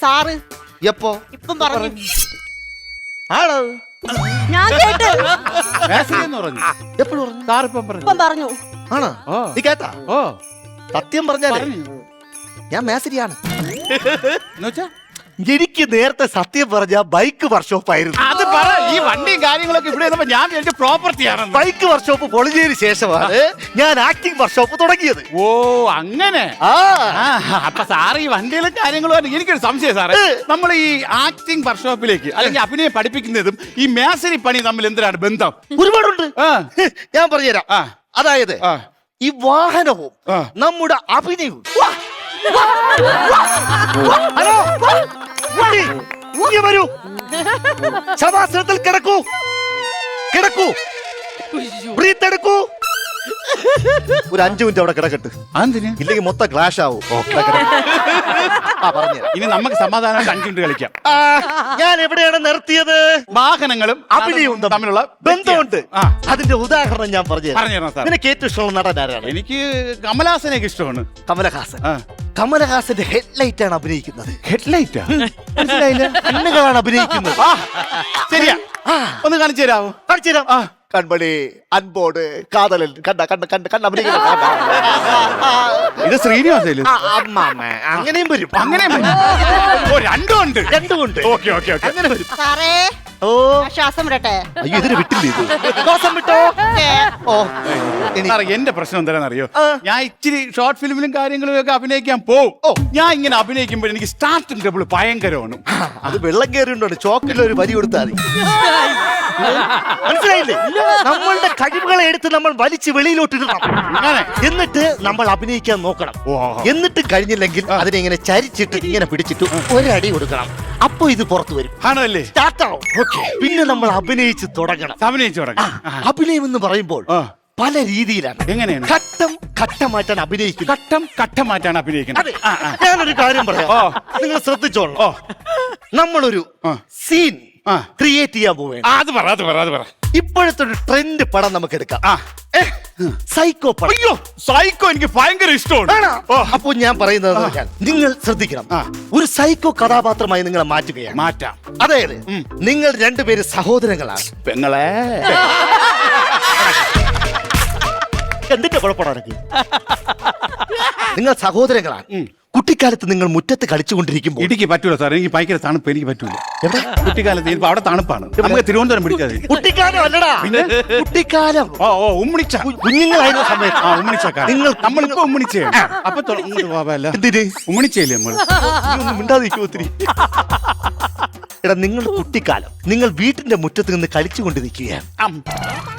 സാറ് എപ്പോ? ഇപ്പം പറഞ്ഞു. ആണോ? ഞാൻ കേട്ടു. മേസരി എന്ന് പറഞ്ഞു. എപ്പോഴും പറഞ്ഞു സാറിപ്പം പറഞ്ഞു. ഇപ്പം പറഞ്ഞു. ആണോ ഓ. നീ കേട്ടാ? ഓ സത്യം പറഞ്ഞാലേ പറഞ്ഞു. ഞാൻ മേസരിയാണ്. എന്നുവെച്ചാ എനിക്ക് നേരത്തെ സത്യം പറഞ്ഞ ബൈക്ക് വർക്ക്ഷോപ്പ് ആയിരുന്നു. അത് പറ. ഈ വണ്ടിയും കാര്യങ്ങളൊക്കെ ഇവിടെ ഇരുന്നപ്പോ ഞാൻ എന്റെ പ്രോപ്പർട്ടിയാണ്. ബൈക്ക് വർക്ക്ഷോപ്പ് പൊളിഞ്ഞതിന് ശേഷമാണ് ഞാൻ ആക്ടിംഗ് വർക്ക്ഷോപ്പ് തുടങ്ങിയത്. ഓ അങ്ങനെ. ആ അപ്പൊ സാറ് ഈ വണ്ടിയിലെ കാര്യങ്ങളും എനിക്കൊരു സംശയം സാറേ. നമ്മൾ ഈ ആക്ടിംഗ് വർക്ക്ഷോപ്പിലേക്ക് അല്ലെങ്കിൽ അഭിനയം പഠിപ്പിക്കുന്നതും ഈ മേസരി പണി തമ്മിൽ എന്തിനാണ് ബന്ധം? ഒരുപാടുണ്ട്. ആ. ഞാൻ പറഞ്ഞുതരാം. ആ. അതായത് ആ. ഈ വാഹനവും ആ. നമ്മുടെ അഭിനയവും. ഹലോ, വണ്ടി, ഇങ്ങ് വരൂ. ശവാസനത്തിൽ കിടക്കൂ, കിടക്കൂ, ബ്രീത്ത് എടുക്കൂ. ഒരു 5 മിനിറ്റ് അവിടെ കിടക്കട്ടെ. എന്തിന്? ഇല്ലെങ്കിൽ മൊത്തം ക്ലാഷ് ആവും. ഇനി നമുക്ക് സമാധാനമായിട്ട് 5 മിനിറ്റ് കളിക്കാം. ഞാൻ എവിടെയാണ് നിർത്തിയത്? വാഹനങ്ങളും അഭിനയവും തമ്മിലുള്ള ബന്ധമുണ്ട്. ആ. അതിന്റെ ഉദാഹരണം ഞാൻ പറഞ്ഞുതരാം സാർ. നിനക്ക് ഏറ്റവും ഇഷ്ടമുള്ള നടൻ ആരാണ്? എനിക്ക് കമലഹാസനൊക്കെ ഇഷ്ടമാണ്. കമലഹാസൻ. ആ. കമലഹാസന്റെ ഹെഡ്ലൈറ്റ് ആണ് അഭിനയിക്കുന്നത്. ഹെഡ്ലൈറ്റാ? കണ്ണുകളാണ് അഭിനയിക്കുന്നത്. ശരിയാ. ഒന്ന് കാണിച്ചു തരാമോ? കാണിച്ചു തരാം. കൺമണി, അൻപോട്, കാതലൻ, കണ്ട കണ്ട കണ്ട കണ്ട അഭിനയിക്കുന്ന ഇത് ശ്രീനിവാസയില് അങ്ങനെയും വരും. അങ്ങനെയും വരും. ഓ, രണ്ടും ഉണ്ട്. രണ്ടും ഉണ്ട്. Okay okay okay. അങ്ങനെ വരും. സാറേ ഓ ശ്വാസം വിടട്ടെ. അയ്യോ, ഇതിന് വിട്ടില്ലേ ഇത്? ശ്വാസം വിട്ടോ. ഓ സാറേ, എന്റെ പ്രശ്നം എന്താണെന്നറിയോ? ഞാൻ ഇച്ചിരി ഷോർട്ട് ഫിലിമിലും കാര്യങ്ങളും ഒക്കെ അഭിനയിക്കാൻ പോവും. ഞാൻ ഇങ്ങനെ അഭിനയിക്കുമ്പോൾ എനിക്ക് സ്റ്റാർട്ടിംഗ് ട്രബിൾ ഭയങ്കരമാണ്. അത് വെള്ളം കയറിയുണ്ടോ? ചോക്കിൽ ഒരു വരി കൊടുത്താൽ മതി. മനസ്സിലായില്ലേ? നമ്മളുടെ കഴിവുകളെ എടുത്ത് നമ്മൾ വലിച്ച് വെളിയിലോട്ട് ഇടണം. എന്നിട്ട് നമ്മൾ അഭിനയിക്കാൻ നോക്കണം. എന്നിട്ട് കഴിഞ്ഞില്ലെങ്കിൽ അതിനെ ഇങ്ങനെ ചരിച്ചിട്ട് ഇങ്ങനെ പിടിച്ചിട്ട് ഒരടി കൊടുക്കണം. അപ്പൊ ഇത് പുറത്തു വരും. ആണല്ലേ? സ്റ്റാർട്ട് ആവും. പിന്നെ നമ്മൾ അഭിനയിച്ച് തുടങ്ങണം. അഭിനയം എന്ന് പറയുമ്പോൾ പല രീതിയിലാണ്. എങ്ങനെയാണ്? ഘട്ടം ഘട്ടമായിട്ടാണ് അഭിനയിക്കുന്നത്. ഘട്ടം ഘട്ടമായിട്ടാണ് അഭിനയിക്കുന്നത്. ഞാനൊരു കാര്യം പറയാം, നിങ്ങൾ ശ്രദ്ധിച്ചോളൂ. നമ്മളൊരു സീൻ ക്രിയേറ്റ് ചെയ്യാൻ പോവുകയാണ്. ഇപ്പോഴത്തെ ഒരു ട്രെൻഡ് പടം നമുക്ക് എടുക്കാം. സൈക്കോ പടം. അയ്യോ, സൈക്കോ എനിക്ക് ഭയങ്കര ഇഷ്ടമാണ്. അപ്പൊ ഞാൻ പറയുന്നത് നിങ്ങൾ ശ്രദ്ധിക്കണം. ഒരു സൈക്കോ കഥാപാത്രമായി നിങ്ങളെ മാറ്റുകയാണ്. മാറ്റാം. അതായത് നിങ്ങൾ രണ്ടുപേര് സഹോദരങ്ങളാണ്. പെങ്ങളെ എന്തിന്റെ കുഴപ്പമാണ്? നിങ്ങൾ സഹോദരങ്ങളാണ്. കുട്ടിക്കാലത്ത് നിങ്ങൾ മുറ്റത്ത് കളിച്ചുകൊണ്ടിരിക്കുമ്പോൾ എനിക്ക് പറ്റൂല സാർ. എനിക്ക് ഭയങ്കര തണുപ്പ്. എനിക്ക് പറ്റൂല. കുട്ടിക്കാലത്ത് അവിടെ തണുപ്പാണ്. നമുക്ക് തിരുവനന്തപുരം പിടിക്കാതെ. കുട്ടിക്കാലം അല്ലടാ, കുട്ടിക്കാലം. ഓ ഉമ്മിണിച്ച കുഞ്ഞുങ്ങളായിരുന്ന സമയത്ത്. ഉമ്മിണിച്ചക്കാലം. നിങ്ങൾ നമ്മളിപ്പോ ഉമ്മിണിച്ചയാണ്. അപ്പൊ ഉമ്മിണിച്ചയില്ലേ നമ്മള്? മിണ്ടാതിരിക്കും ഒത്തിരി. എടാ, നിങ്ങളുടെ കുട്ടിക്കാലം നിങ്ങൾ വീട്ടിന്റെ മുറ്റത്ത് നിന്ന് കളിച്ചുകൊണ്ടിരിക്കുകയാണ്.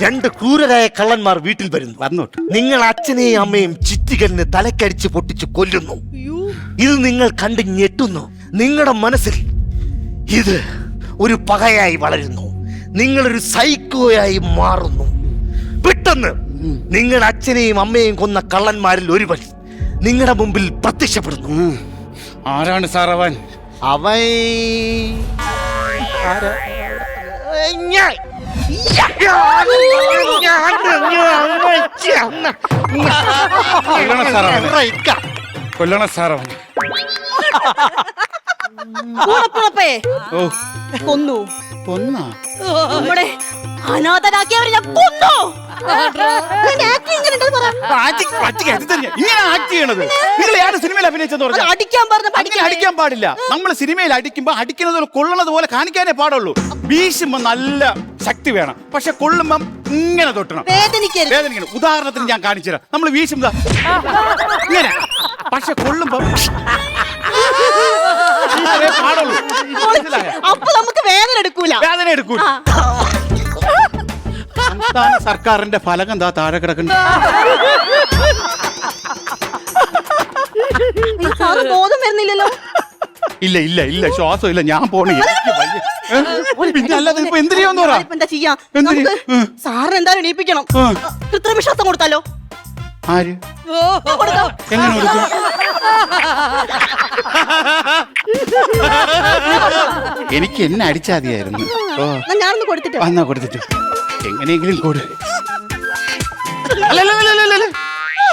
2 ക്രൂരരായ കള്ളന്മാർ വീട്ടിൽ വരുന്നു. നിങ്ങൾ അച്ഛനെയും അമ്മയും ചുറ്റികലിന് തലക്കടിച്ച് പൊട്ടിച്ച് കൊല്ലുന്നു. ഇത് നിങ്ങൾ കണ്ട് ഞെട്ടുന്നു. നിങ്ങളുടെ മനസ്സിൽ ഇത് ഒരു പകയായി വളരുന്നു. നിങ്ങളൊരു സൈക്കോയായി മാറുന്നു. പെട്ടെന്ന് നിങ്ങളുടെ അച്ഛനെയും അമ്മയെയും കൊന്ന കള്ളന്മാരിൽ ഒരുവൻ നിങ്ങളുടെ മുമ്പിൽ പ്രത്യക്ഷപ്പെടുന്നു. ആരാണ് സാർ അവൻ? അവൻ കൊല്ലണ സാർ അവൻ. കൊന്നു. കൊന്നാ? നമ്മുടെ അനാഥനാക്കിയവരെ ഞാൻ കൊന്നു. ഇങ്ങനെ ആക്ട് ചെയ്യണത്? നിങ്ങൾ ഏത് സിനിമയിൽ അഭിനയിച്ചെന്ന് പറഞ്ഞാൽ അടിക്കാൻ പാടില്ല. നമ്മൾ സിനിമയിൽ അടിക്കുമ്പോ അടിക്കുന്നത് കൊള്ളണത് പോലെ കാണിക്കാനേ പാടുള്ളൂ. വീശുമ്പോ നല്ല ശക്തി വേണം, പക്ഷെ കൊള്ളുമ്പം ഇങ്ങനെ തൊട്ടണം, വേദനിക്കണം. ഉദാഹരണത്തിന് ഞാൻ കാണിച്ചു തരാം. നമ്മൾ വീശുമ്പോ ഇങ്ങനെ, പക്ഷെ കൊള്ളുമ്പം പാടുള്ളൂ. അപ്പൊ നമുക്ക് വേദന എടുക്കൂല. സംസ്ഥാന സർക്കാരിന്റെ ഫലകം എന്താ താഴെ കിടക്കുന്നു? ബോധം വരുന്നില്ലല്ലോ. ഇല്ല ഇല്ല ഇല്ല, ശ്വാസം ഇല്ല. ഞാൻ പോണേ. പിന്നെ അല്ലാതെ ഇപ്പൊ എന്ത് ചെയ്യാന്ന് പറ. എന്താ ചെയ്യാ? സാറിന് എന്തായാലും എണീപ്പിക്കണം. കൃത്രിമ ശ്വാസം കൊടുത്താലോ? ആര്? എങ്ങനെ കൊടുക്കും? എനിക്ക് എന്നെ അടിച്ചാതിയായിരുന്നു. ഞാനൊന്ന് കൊടുത്തിട്ട് എന്നാ കൊടുത്തിട്ട് എങ്ങനെയെങ്കിലും കൊടു.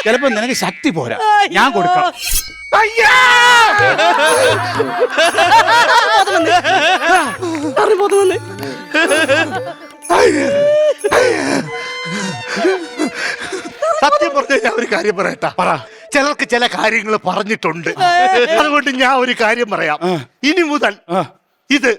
ചിലപ്പോ നിനക്ക് ശക്തി പോരാ, ഞാൻ കൊടുക്കാം. ബോധം വന്ന് സത്യം പറഞ്ഞ ഞാൻ ഒരു കാര്യം പറയട്ടാ. ചിലർക്ക് ചില കാര്യങ്ങൾ പറഞ്ഞിട്ടുണ്ട്. അതുകൊണ്ട് ഞാൻ ഒരു കാര്യം പറയാം. ഇനി മുതൽ ഇത്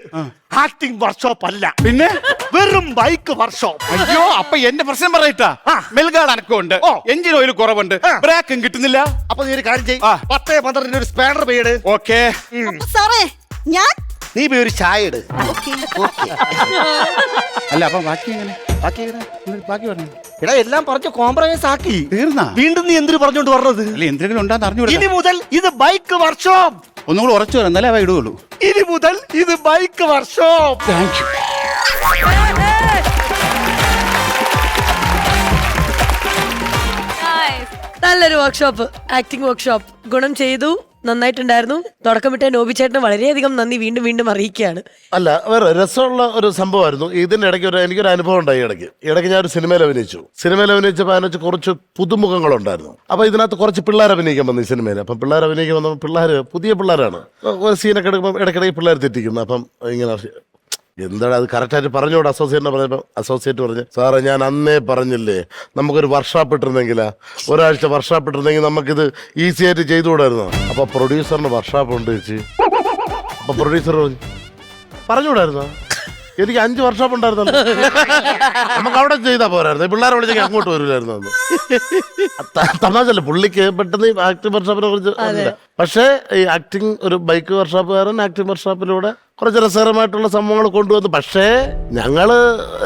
ആക്ടിംഗ് വർക്ക്ഷോപ്പ് അല്ല, പിന്നെ വെറും ബൈക്ക് വർക്ക്ഷോപ്പ്. അയ്യോ, അപ്പൊ എന്റെ പ്രശ്നം പറയട്ടാ. മെൽഗാർഡ് അനക്കമുണ്ട്, എഞ്ചിൻ ഓയിൽ കുറവുണ്ട്, ബ്രേക്കും കിട്ടുന്നില്ല. അപ്പൊ നീ ഒരു കാര്യം ചെയ്യ്, 10-12 ഒരു സ്പാനർ പേട്. ഓക്കെ സാറേ ഞാൻ നീ പോയി ഒരു ചായ ഇട്. അല്ല, അപ്പൊ ബാക്കി എങ്ങനെ? ബാക്കി പറഞ്ഞു. എടാ, എല്ലാം പറഞ്ഞ് കോംപ്രമൈസ് ആക്കി തീർന്നാ? വീണ്ടും നീ എന്തിനു പറഞ്ഞോണ്ട് പറഞ്ഞത്? അല്ല, എന്തെങ്കിലും ഉണ്ടാന്ന് അറിഞ്ഞു. ഇനി മുതൽ ഇത് ബൈക്ക് വർക്ക്ഷോപ്പ്. ഒന്നുകൂടെ ഉറച്ചു വരാം, എന്നാലേ അവ ഇടുകയുള്ളൂ. ഇനി മുതൽ ഇത് ബൈക്ക് വർക്ക്ഷോപ്പ്. Thank you. നല്ലൊരു വർക്ക്ഷോപ്പ്, ആക്ടിംഗ് വർക്ക്ഷോപ്പ്. ഗുണം ചെയ്തു, നന്നായിട്ടുണ്ടായിരുന്നു. തുടക്കം വിട്ട നോബി ചേട്ടന് വളരെയധികം നന്ദി വീണ്ടും വീണ്ടും അറിയിക്കുകയാണ്. അല്ല, വേറെ രസമുള്ള ഒരു സംഭവമായിരുന്നു. ഇതിന്റെ ഇടയ്ക്ക് എനിക്കൊരു അനുഭവം ഉണ്ടായി. ഇടയ്ക്ക് ഞാൻ ഒരു സിനിമയിൽ അഭിനയിച്ചപ്പോൾ അതിനകത്ത് കുറച്ച് പുതുമുഖങ്ങളുണ്ടായിരുന്നു. അപ്പൊ ഇതിനകത്ത് കുറച്ച് പിള്ളേർ അഭിനയിക്കാൻ വന്നു ഈ സിനിമയിൽ. അപ്പം പിള്ളേർ അഭിനയിക്കാൻ വന്നപ്പോൾ പുതിയ പിള്ളേരാണ്. ഒരു സീനൊക്കെ എടുക്കുമ്പോൾ ഇടയ്ക്കിടയ്ക്ക് പിള്ളേർ തെറ്റിക്കുന്നു. അപ്പം ഇങ്ങനെ എന്താണ് അത് കറക്റ്റായിട്ട് പറഞ്ഞോട് അസോസിയേറ്റിനെ പറഞ്ഞപ്പോൾ അസോസിയേറ്റ് പറഞ്ഞു, സാറേ ഞാൻ അന്നേ പറഞ്ഞില്ലേ നമുക്കൊരു വർക്ക്ഷോപ്പ് ഇട്ടിരുന്നെങ്കിലാ, ഒരാഴ്ച വർക്ക്ഷോപ്പ് ഇട്ടിരുന്നെങ്കിൽ നമുക്കിത് ഈസി ആയിട്ട് ചെയ്തുകൂടായിരുന്നു. അപ്പൊ പ്രൊഡ്യൂസറിന് വർക്ക്ഷോപ്പ് ഉണ്ട് ചേച്ചി. അപ്പൊ പ്രൊഡ്യൂസർ പറഞ്ഞുകൂടായിരുന്നോ? എനിക്ക് 5 വർക്ക്ഷോപ്പ് ഉണ്ടായിരുന്നല്ലോ, നമുക്ക് അവിടെ ചെയ്താൽ പോരായിരുന്നു. പിള്ളേരെ വിളിച്ചെങ്കിൽ അങ്ങോട്ട് വരില്ലായിരുന്നു. തമാശല്ല, പുള്ളിക്ക് പെട്ടെന്ന് ആക്ടിംഗ് വർക്ക്ഷോപ്പിനെ കുറിച്ച് അറിയില്ല. പക്ഷേ ഈ ആക്ടിംഗ് ഒരു ബൈക്ക് വർക്ക്ഷോപ്പുകാരൻ ആക്ടിംഗ് വർക്ക്ഷോപ്പിലൂടെ കുറച്ച് രസകരമായിട്ടുള്ള സംഭവങ്ങൾ കൊണ്ടുവന്നു. പക്ഷേ ഞങ്ങള്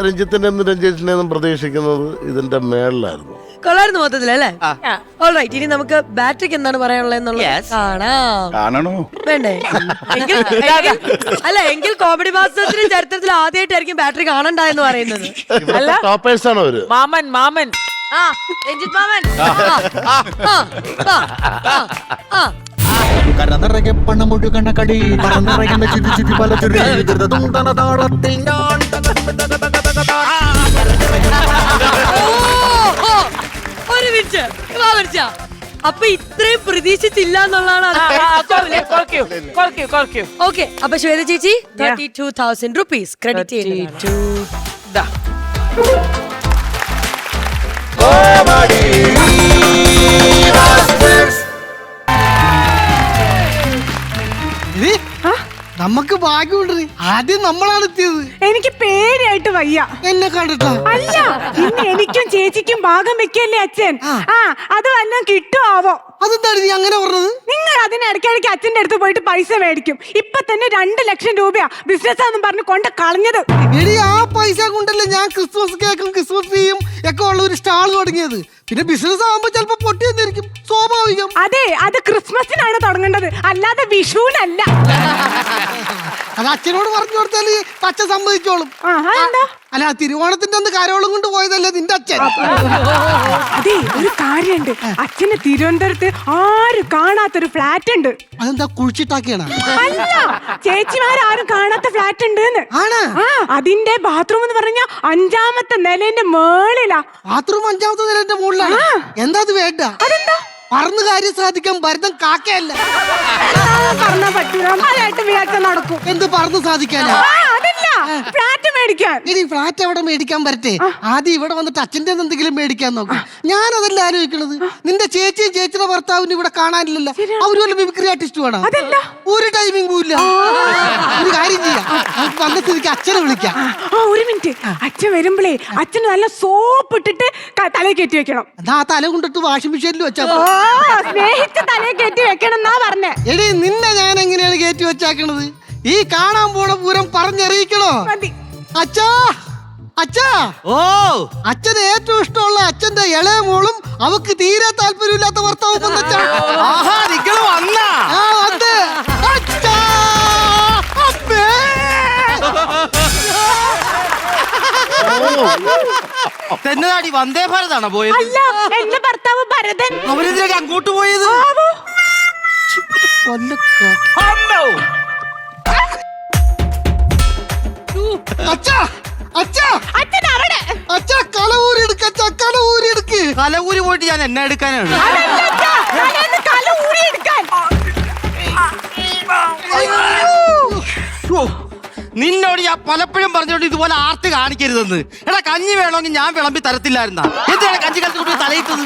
രഞ്ജിത്തിന്റെ രഞ്ജിത്തിനെയൊന്നും പ്രതീക്ഷിക്കുന്നത് ഇതിന്റെ മേളിലായിരുന്നു. കൊള്ളായിരുന്നു മൊത്തത്തിലല്ലേ? ഓൾറൈറ്റ്, ഇനി നമുക്ക് ബാറ്ററിക്ക് എന്താണ് പറയാനുള്ളത് കാണണോ വേണ്ടേ? എങ്കിൽ കോമഡി മാസ്റ്റേഴ്സിന്റെ ചരിത്രത്തിൽ ആദ്യമായിട്ടായിരിക്കും ബാറ്ററി കാണണ്ടായെന്ന് പറയുന്നത്. ടോപ്പേഴ്സ് ആണ് അവര്. മാമൻ രഞ്ജിത്ത് മാമൻ കരനിറകെ പണമൊഴുകണ കടി പറന്നിറങ്ങുന്ന ചുറ്റി ചുറ്റി പല ചുരി താളത്തിൽ ഞാൻ ഒരു മിനിറ്റ്. അപ്പൊ ഇത്രയും പ്രതീക്ഷിച്ചില്ല എന്നുള്ളതാണ്. ഓക്കെ, അപ്പൊ ശ്വേത ചേച്ചി 32,000 rupees ക്രെഡിറ്റ് ചെയ്യുന്നു. നമുക്ക് ഭാഗ്യമുണ്ട്, ആദ്യം നമ്മളാണ് എത്തിയത്. എനിക്ക് പേടിയായിട്ട് വയ്യ എന്നെ കണ്ടിട്ടാ. അല്ല, ഇന്ന് എനിക്കും ചേച്ചിക്കും ഭാഗം വെക്കല്ലേ അച്ഛൻ. അത് വല്ലതും കിട്ടുമാവോ? അതെന്താണ് നീ അങ്ങനെ പറഞ്ഞത്? നിങ്ങൾ അതിനിടയ്ക്കിടയ്ക്ക് അച്ഛന്റെ അടുത്ത് പോയിട്ട് പൈസ മേടിക്കും. ഇപ്പൊ തന്നെ 2 ലക്ഷം രൂപയാ ബിസിനസ് ആണെന്ന് പറഞ്ഞ് കൊണ്ട് കളഞ്ഞത്. എടി, ആ പൈസ കൊണ്ടല്ലേ ഞാൻ ക്രിസ്മസ് കേക്കും ക്രിസ്മസ് ട്രീയും ഒക്കെ ഉള്ള ഒരു സ്റ്റാൾ തുടങ്ങിയത്. പിന്നെ ബിസിനസ് ആകുമ്പോ ചിലപ്പോ പൊട്ടിയെന്നിരിക്കും, സ്വാഭാവികം. അതെ, അത് ക്രിസ്മസിനാണ് തുടങ്ങേണ്ടത്, അല്ലാതെ വിഷുവിനല്ല. അത് അച്ഛനോട് പറഞ്ഞു കൊടുത്താല് അച്ഛൻ സമ്മതിച്ചോളും. അല്ല, തിരുവോണത്തിന്റെ അന്ന് കരോളം കൊണ്ട് പോയതല്ലേ നിന്റെ അച്ഛൻ. അതെ, ഒരു കാര്യമുണ്ട്, അച്ഛന് തിരുവനന്തപുരത്ത് ആരും കാണാത്തൊരു ഫ്ലാറ്റ് ഉണ്ട്. അതെന്താ, കുഴിച്ചിട്ടാക്കിയാണ്? അല്ല, ചേച്ചിമാരും കാണാത്ത ഫ്ലാറ്റ് ഉണ്ട്. അതിന്റെ ബാത്റൂം എന്ന് പറഞ്ഞ 5ാമത്തെ നിലേന്റെ മേളിലാ. ബാത്റൂം 5ാമത്തെ നിലേന്റെ മുകളിലാണ്? എന്താ അത് വേണ്ട? അതെന്താ? പറന്ന് കാര്യം സാധിക്കാൻ ഭരതം കാക്കയല്ല. പറഞ്ഞാ പറ്റൂല, മലയായിട്ട് വിചാരിച്ച നടക്കും. എന്ത് പറന്ന് സാധിക്കാനാ? അതല്ല, ഫ്ലാറ്റ് മേടിക്കാൻ. ഇനി ഫ്ലാറ്റ് എവിടെ മേടിക്കാൻ വരട്ടെ, ആദ്യം ഇവിടെ വന്നിട്ട് അച്ഛൻ്റെ എന്തെങ്കിലും മേടിക്കാൻ നോക്കും. ഞാനതല്ല ആലോചിക്കണത്. നിന്റെ ചേച്ചിയും ചേച്ചിയുടെ ഭർത്താവിനും ഇവിടെ കാണാനില്ലല്ലോ. അവര് വല്ല മിമിക്രി ആർട്ടിസ്റ്റ് വേണം. ഒരു ടൈമിംഗ് പോയില്ല. ഒരു കാര്യം ചെയ്യാം, വന്ന സ്ഥിതിക്ക് അച്ഛനെ വിളിക്കാം. ഒരു മിനിറ്റ്, അച്ഛൻ വരുമ്പോഴേ അച്ഛന് നല്ല സോപ്പ് ഇട്ടിട്ട് തലയിൽ കയറ്റി വെക്കണം. എന്നാ ആ തല കൊണ്ടിട്ട് വാഷിംഗ് മെഷീനിൽ വെച്ചാൽ സ്നേഹിച്ച് തലയിൽ കയറ്റി വെക്കണം എന്നാ പറഞ്ഞേ. എടി, നിന്നെ ഞാൻ എങ്ങനെയാണ് കയറ്റി വെച്ചാക്കണത്? ഈ കാണാൻ പോണ പൂരം പറഞ്ഞറിയിക്കണോ? അച്ഛാ, അച്ഛാ, അച്ഛന് ഏറ്റവും ഇഷ്ടമുള്ള അച്ഛന്റെ ഇളയ മോളും അവക്ക് തീരെ താല്പര്യമില്ലാത്ത ഭർത്താവും വന്നച്ഛാ. തെന്നതാടി വന്ദേ ഭാരതാണോ പോയത്? അല്ല, എന്റെ ഭർത്താവ് ഭരതൻ. അവരെന്തിനാ അങ്ങോട്ട് പോയത്? കലവൂരി പോയിട്ട് ഞാൻ എന്നെ എടുക്കാനാണ്. നിന്നോട് ഞാൻ പലപ്പോഴും പറഞ്ഞോണ്ട് ഇതുപോലെ ആർട്ട് കാണിക്കരുതെന്ന്. എടാ കഞ്ഞി വേണമെങ്കിൽ ഞാൻ വിളമ്പി തരത്തില്ലായിരുന്ന. എന്തിനാണ് കഞ്ഞി കലത്തി തലയിട്ടത്?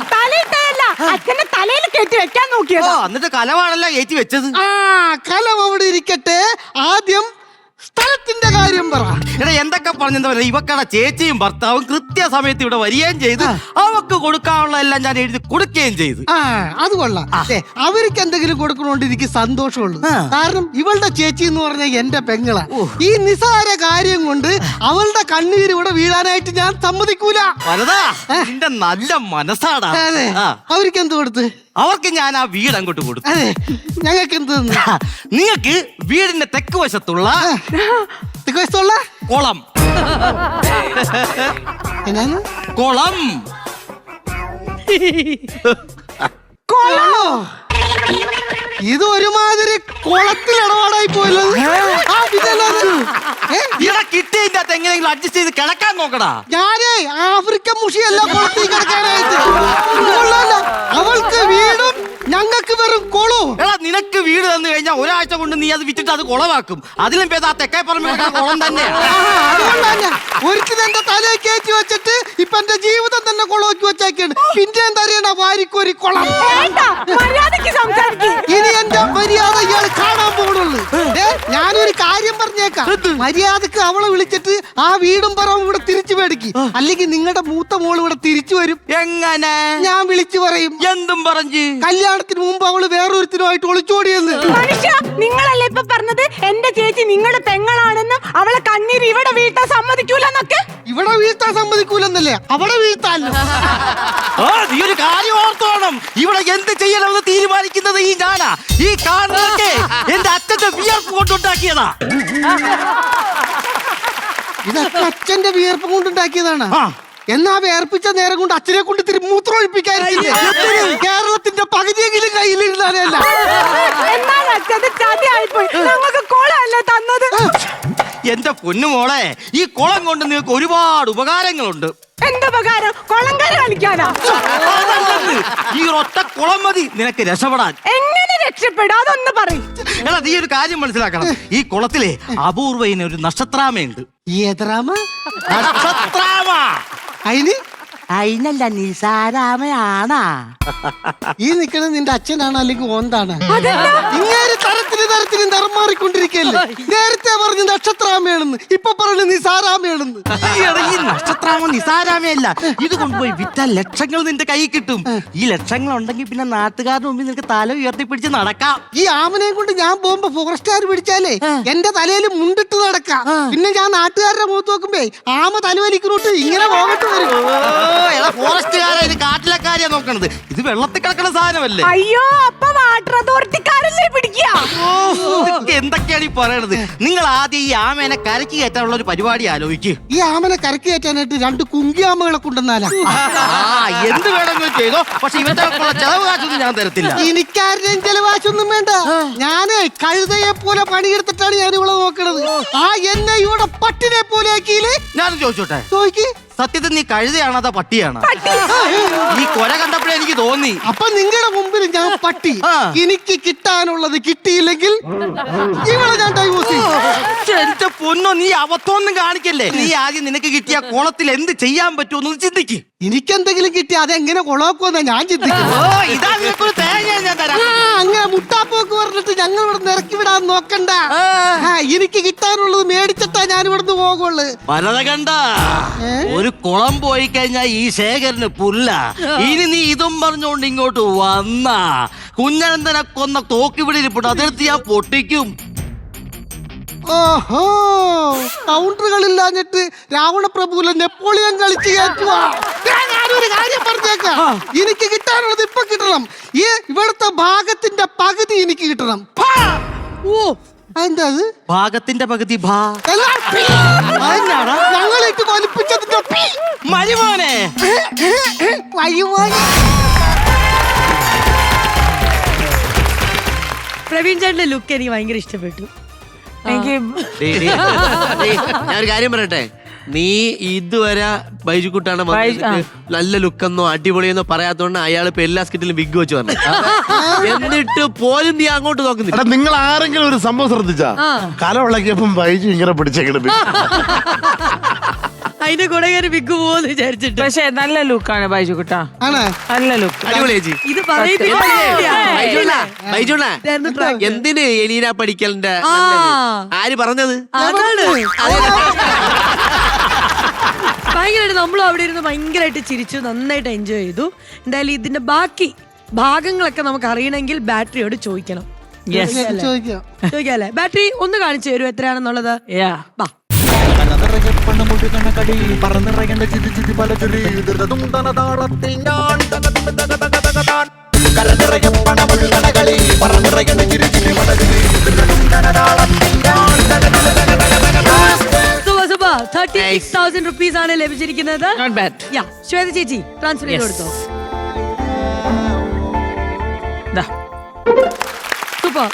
അച്ഛന്റെ തലയിൽ കയറ്റി വെക്കാൻ നോക്കിയത്. എന്നിട്ട് കലവാണല്ലോ ഏറ്റി വെച്ചത്. കലം അവിടെ ഇരിക്കട്ടെ, ആദ്യം സ്ഥലത്തിന്റെ കാര്യം പറ. എടാ എന്തൊക്കെ പറഞ്ഞെന്താ പറയുക, ഇവക്കട ചേച്ചിയും ഭർത്താവും കൃത്യസമയത്ത് ഇവിടെ വരികയും ചെയ്ത് അവക്ക് കൊടുക്കാനുള്ള എല്ലാം ഞാൻ എഴുതി കൊടുക്കുകയും ചെയ്തു. അത് കൊള്ളാം. അവർക്ക് എന്തെങ്കിലും കൊടുക്കണോണ്ട് എനിക്ക് സന്തോഷമുള്ളൂ. കാരണം ഇവളുടെ ചേച്ചി എന്ന് പറഞ്ഞ എന്റെ പെങ്ങളാ. ഈ നിസാര കാര്യം കൊണ്ട് അവളുടെ കണ്ണീര് ഇവിടെ വീഴാനായിട്ട് ഞാൻ സമ്മതിക്കൂല. നിന്റെ നല്ല മനസ്സാടാ. അവർക്ക് എന്ത് കൊടുത്ത്? അവർക്ക് ഞാൻ ആ വീട് അങ്ങോട്ട് കൊടുത്തു. ഞങ്ങൾക്ക് എന്ത്? നിങ്ങൾക്ക് വീടിന്റെ തെക്ക് വശത്തുള്ള കുളം. കുളം ഇത് ഒരുമാതിരി കുളത്തിൽ ഇടപാടായി പോയല്ലോ. കിട്ടിയതിന്റെ അകത്ത് എങ്ങനെയെങ്കിലും അഡ്ജസ്റ്റ് ചെയ്ത് കിടക്കാൻ നോക്കടാ. ഞാനേ ആഫ്രിക്കൻ മുഷിയല്ല കുളത്തിൽ കിടക്കാനായിട്ട്. അവൾക്ക് വീടും ഞങ്ങൾക്ക് വെറും കുളവും. എടാ നിനക്ക് വീട് തന്നു കഴിഞ്ഞാൽ ഒരാഴ്ച കൊണ്ട് നീ അത് വിറ്റിട്ട് അത് കുളമാക്കും. അതിലും പേര് ആ തെക്കേ പറമ്പിൽ കുളം തന്നെയാണ്. ഒരിക്കലും എന്റെ തലയെ കയറ്റി വെച്ചിട്ട് ഇപ്പൊ എന്റെ ജീവിതം തന്നെ കുളമാക്കി വെച്ചേക്കാണ്. പിന്നെ എന്താ അറിയണ വാരിക്കൊരു കുളം. ഇനി എന്റെ മര്യാദ ഇയാൾ കാണാൻ പോകുന്നുള്ളൂ. ഞാനൊരു കാര്യം പറഞ്ഞേക്കാം. മര്യാദക്ക് അവളെ വിളിച്ചിട്ട് ആ വീടും പറവും ഇവിടെ തിരിച്ചു മേടിക്കും. അല്ലെങ്കിൽ നിങ്ങളുടെ മൂത്ത മോള് ഇവിടെ തിരിച്ചു വരും. എങ്ങനെ? ഞാൻ വിളിച്ചു പറയും. എന്തും പറഞ്ഞു? കല്യാണത്തിന് മുമ്പ് അവള് വേറൊരുത്തിനുമായിട്ട് ഒളിച്ചോടിയെന്ന്. നിങ്ങളല്ലേ ഇപ്പൊ പറഞ്ഞത് എന്റെ ചേച്ചി നിങ്ങളുടെ പെങ്ങളാണെന്നും അവളെ കണ്ണീര് ഇവിടെ വീഴ്ത്താൻ സമ്മതിക്കൂലെന്നൊക്കെ? ഇവിടെ വീഴ്ത്താൻ സമ്മതിക്കൂലെന്നല്ലേ? അവിടെ വീഴ്ത്താല്ലോ. നീ ഒരു കാര്യം ഓർത്തോണം. ഇവിടെ എന്ത് ചെയ്യണമെന്ന് തീരുമാനിക്കുന്നത് ഈ ഞാനാ. ഈ കാണുന്നതൊക്കെ എന്റെ അച്ഛന്റെ വിയർപ്പ് കൊണ്ടുണ്ടാക്കിയതാ. ഇതൊക്കെ അച്ഛന്റെ വിയർപ്പ് കൊണ്ടുണ്ടാക്കിയതാണ്. എന്നാ വേർപ്പിച്ച നേരം കൊണ്ട് അച്ഛനെ കൊണ്ട് ഇത്തിരി മൂത്രം ഒഴിപ്പിക്കാനില്ല. കേരളത്തിന്റെ പകുതിയെങ്കിലും കയ്യിലിരുന്നാലല്ല. എന്റെ പൊന്നുമോളെ, ഈ കുളം കൊണ്ട് നിങ്ങൾക്ക് ഒരുപാട് ഉപകാരങ്ങളുണ്ട്. എന്തുപകാരം? കുളംകര കളിക്കാനാ? ഈ ഒറ്റ കുളം മതി നിനക്ക് രക്ഷപ്പെടാൻ. എങ്ങനെ രക്ഷപ്പെടും? അതൊന്ന് പറയും. എടാ നീ ഒരു കാര്യം മനസ്സിലാക്കണം. ഈ കുളത്തിലെ അപൂർവയിന് ഒരു നക്ഷത്രാമയുണ്ട്. ഏതരാമ? നക്ഷത്രാമ. അതിനല്ല നിസാരാമയാണാ. ഈ നിക്കണത് നിന്റെ അച്ഛനാണ് അല്ലെങ്കിൽ ഓന്താണ്? ഇങ്ങനെ തരത്തിന് നിറം മാറിക്കൊണ്ടിരിക്കല്ലേ. നേരത്തെ പറഞ്ഞ് നക്ഷത്രാമയാണെന്ന്, ഇപ്പൊ പറഞ്ഞു നിസാരാമയാണെന്ന്. ഈ നക്ഷത്രാമ നിസാരാമയല്ല. ഇത് കൊണ്ടുപോയി വിറ്റ ലക്ഷങ്ങൾ നിന്റെ കൈ കിട്ടും. ഈ ലക്ഷങ്ങൾ ഉണ്ടെങ്കിൽ പിന്നെ നാട്ടുകാരുടെ മുമ്പിൽ നിനക്ക് തല ഉയർത്തിപ്പിടിച്ച് നടക്കാം. ഈ ആമനെയും കൊണ്ട് ഞാൻ പോകുമ്പോ ഫോറസ്റ്റുകാർ പിടിച്ചാലേ എന്റെ തലയിൽ മുണ്ടിട്ട് നടക്കാം. പിന്നെ ഞാൻ നാട്ടുകാരുടെ മുഖത്ത് നോക്കുമ്പോ ആമ തലവലിക്കുന്നോട്ട് ഇങ്ങനെ പോകട്ട് വരും. ഫോറസ്റ്റുകാരാ ഇത് കാട്ടിലക്കാരിയാ നോക്കണത്. ഇത് വെള്ളത്തിൽ കിടക്കുന്ന സാധനമല്ലേ? അയ്യോ, അപ്പൊ വാട്ടർ അതോറിറ്റിക്കാരല്ലേ പിടിക്കുക? എന്തൊക്കെയാണ് ഈ പറയണത്? നിങ്ങൾ ആദ്യം ഈ ആമേനെ കരക്ക് കയറ്റാനുള്ള ഒരു പരിപാടി ആലോചിക്ക്. ഈ ആമനെ കരക്ക് കയറ്റാനായിട്ട് 2 കുങ്കിയാമകളെ കൊണ്ടുവന്നാലാ. എന്ത് വേണമെങ്കിലും ചെയ്തോ, പക്ഷെ ഇവരുടെ ചെലവ് കാശൊന്നും ഞാൻ തരത്തില്ല. എനിക്കാരുടെയും ചെലവാശൊന്നും വേണ്ട. ഞാനേ കഴുതയെ പോലെ പണിയെടുത്തിട്ടാണ് ഞാൻ ഇവിടെ നോക്കണത്. എന്നെ ഇവിടെ പട്ടിനെ പോലെ ആക്കിയില്ലേ. ഞാനും ചോദിച്ചോട്ടെ? ചോദിക്ക്. സത്യത്തിൽ നീ കഴുതയാണോ അതോ പട്ടിയാണോ? ഈ കൊല കണ്ടപ്പോഴേ എനിക്ക് തോന്നി. അപ്പൊ നിങ്ങളുടെ മുമ്പിൽ ഞാൻ പട്ടി. എനിക്ക് കിട്ടാനുള്ളത് കിട്ടിയില്ലെങ്കിൽ ഇവിടെ ഞാൻ ഡൈവോഴ്സ് ചെയ്യും. എന്റെ പൊന്നോ, നീ അബദ്ധമൊന്നും കാണിക്കല്ലേ. നീ ആദ്യം നിനക്ക് കിട്ടിയ കുളത്തിൽ എന്ത് ചെയ്യാൻ പറ്റുമെന്ന് ചിന്തിക്ക്. എനിക്കെന്തെങ്കിലും കിട്ടി അതെങ്ങനെ കുളമാക്കുമെന്നാ ഞാൻ ചിന്തിക്കുന്നു. ഇതാ നിനക്കൊരു തേങ്ങ ഞാൻ തരാം. അങ്ങനെ മുട്ടാപ്പോക്ക് പറഞ്ഞിട്ട് ഞങ്ങൾ ഇവിടെ ഇറക്കി വിടാൻ നോക്കണ്ട. എനിക്ക് കിട്ടാനുള്ളത് മേടിച്ചിട്ടാ ഞാൻ ഇവിടുന്ന് പോകുള്ളു. പലത കണ്ട ഒരു കുളം പോയി കഴിഞ്ഞാൽ ഈ ശേഖരന് പുല്ല. ഇനി നീ ഇതും പറഞ്ഞോണ്ട് ഇങ്ങോട്ട് വന്നാ കുഞ്ഞനന്തനെ കൊന്ന തോക്കിവിടെ ഇരിപ്പുണ്ട്, അതെടുത്ത് ഞാൻ പൊട്ടിക്കും. ഓഹോ, കൗണ്ടറുകളില്ലാഞ്ഞിട്ട് രാവണപ്രഭുവിലെ നെപ്പോളിയൻ കളിച്ച് കയറ്റുവാ. ഞാനൊരു കാര്യം പറഞ്ഞേക്കാം. എനിക്ക് കിട്ടാനുള്ളത് ഇപ്പൊ കിട്ടണം. ഈ ഇവിടുത്തെ ഭാഗത്തിന്റെ പകുതി എനിക്ക് കിട്ടണം. എന്താ അത്? ഭാഗത്തിന്റെ പകുതി ഞങ്ങളിട്ട് കൊലിപ്പിച്ചതിന്റെ മരുമോനെ. പ്രവീൺ ചേട്ടന്റെ ലുക്ക് എനിക്ക് ഭയങ്കര ഇഷ്ടപ്പെട്ടു. ഞാൻ ഒരു കാര്യം പറയട്ടെ, നീ ഇതുവരെ ബൈജുക്കുട്ടാണ് നല്ല ലുക്കെന്നോ അടിപൊളിയെന്നോ പറയാത്തോണ്ട് അയാൾ ഇപ്പൊ എല്ലാ സ്കിറ്റിലും വിഗ് വെച്ച് പറഞ്ഞു. എന്നിട്ട് പോലും നീ അങ്ങോട്ട് നോക്കുന്നില്ല. നിങ്ങൾ ആരെങ്കിലും ഒരു സംഭവം ശ്രദ്ധിച്ചാ കല വിളക്കിയപ്പം ബൈജു ഇങ്ങനെ പിടിച്ചേക്കണം. അതിന്റെ കൂടെ കയറി വിഗ് പോന്ന് വിചാരിച്ചിട്ട്. പക്ഷെ നല്ല ലുക്കാണ് ബൈജുക്കുട്ടാ, നല്ല ലുക്ക്. അടിപൊളി ചേച്ചി. ഇത് എന്തിന് എലീന പഠിക്കലിന്റെ ആര് പറഞ്ഞത്? ഭയങ്കരമായിട്ട് നമ്മളും അവിടെ ഇരുന്ന് ഭയങ്കരമായിട്ട് ചിരിച്ചു, നന്നായിട്ട് എൻജോയ് ചെയ്തു. എന്തായാലും ഇതിന്റെ ബാക്കി ഭാഗങ്ങളൊക്കെ നമുക്ക് അറിയണമെങ്കിൽ ബാറ്ററിയോട് ചോദിക്കണം. ചോദിക്കാല്ലേ? ബാറ്ററി ഒന്ന് കാണിച്ചു തരൂ എത്രയാണെന്നുള്ളത്. ബാ. സൂപ്പർ 36,000 rupees ആണ് ലഭിച്ചിരിക്കുന്നത്. ശ്വേത ചേച്ചി ട്രാൻസ്ഫർ ചെയ്ത് കൊടുത്തോ. സൂപ്പർ.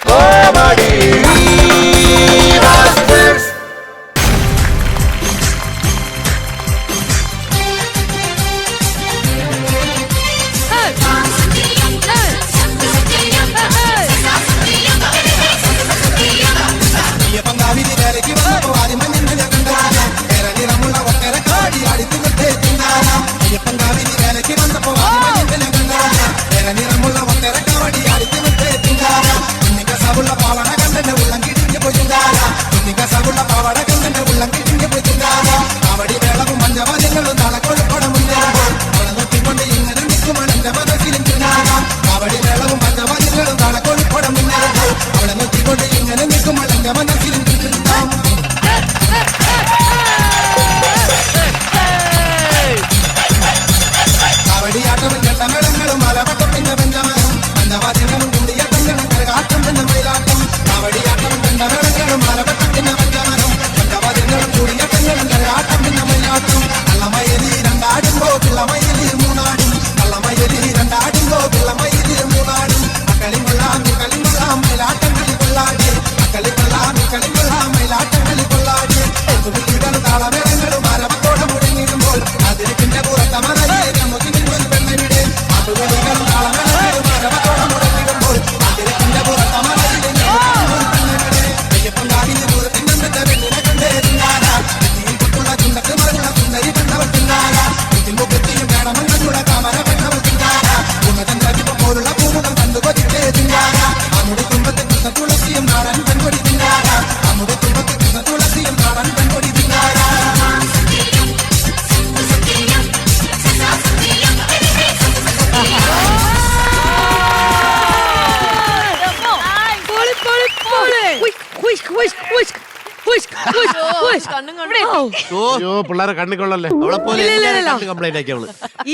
പിള്ളേരെ കണ്ണിക്കൊള്ളല്ലേ.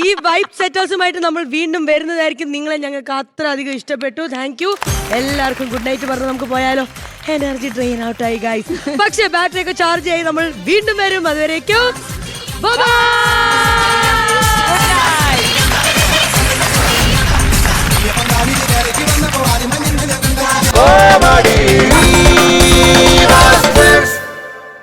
ഈ വൈബ് സെറ്റേഴ്സുമായിട്ട് നമ്മൾ വീണ്ടും വരുന്നതായിരിക്കും. നിങ്ങളെ ഞങ്ങൾക്ക് അത്ര അധികം ഇഷ്ടപ്പെട്ടു. Thank you. എല്ലാവർക്കും ഗുഡ് നൈറ്റ് പറഞ്ഞ് നമുക്ക് പോയാലോ. എനർജി ഡ്രെയിൻ ഔട്ട് ആയി ഗൈസ്. പക്ഷേ ബാറ്ററി ഒക്കെ ചാർജ് ആയി നമ്മൾ വീണ്ടും വരും. അതുവരേക്കും Bye bye.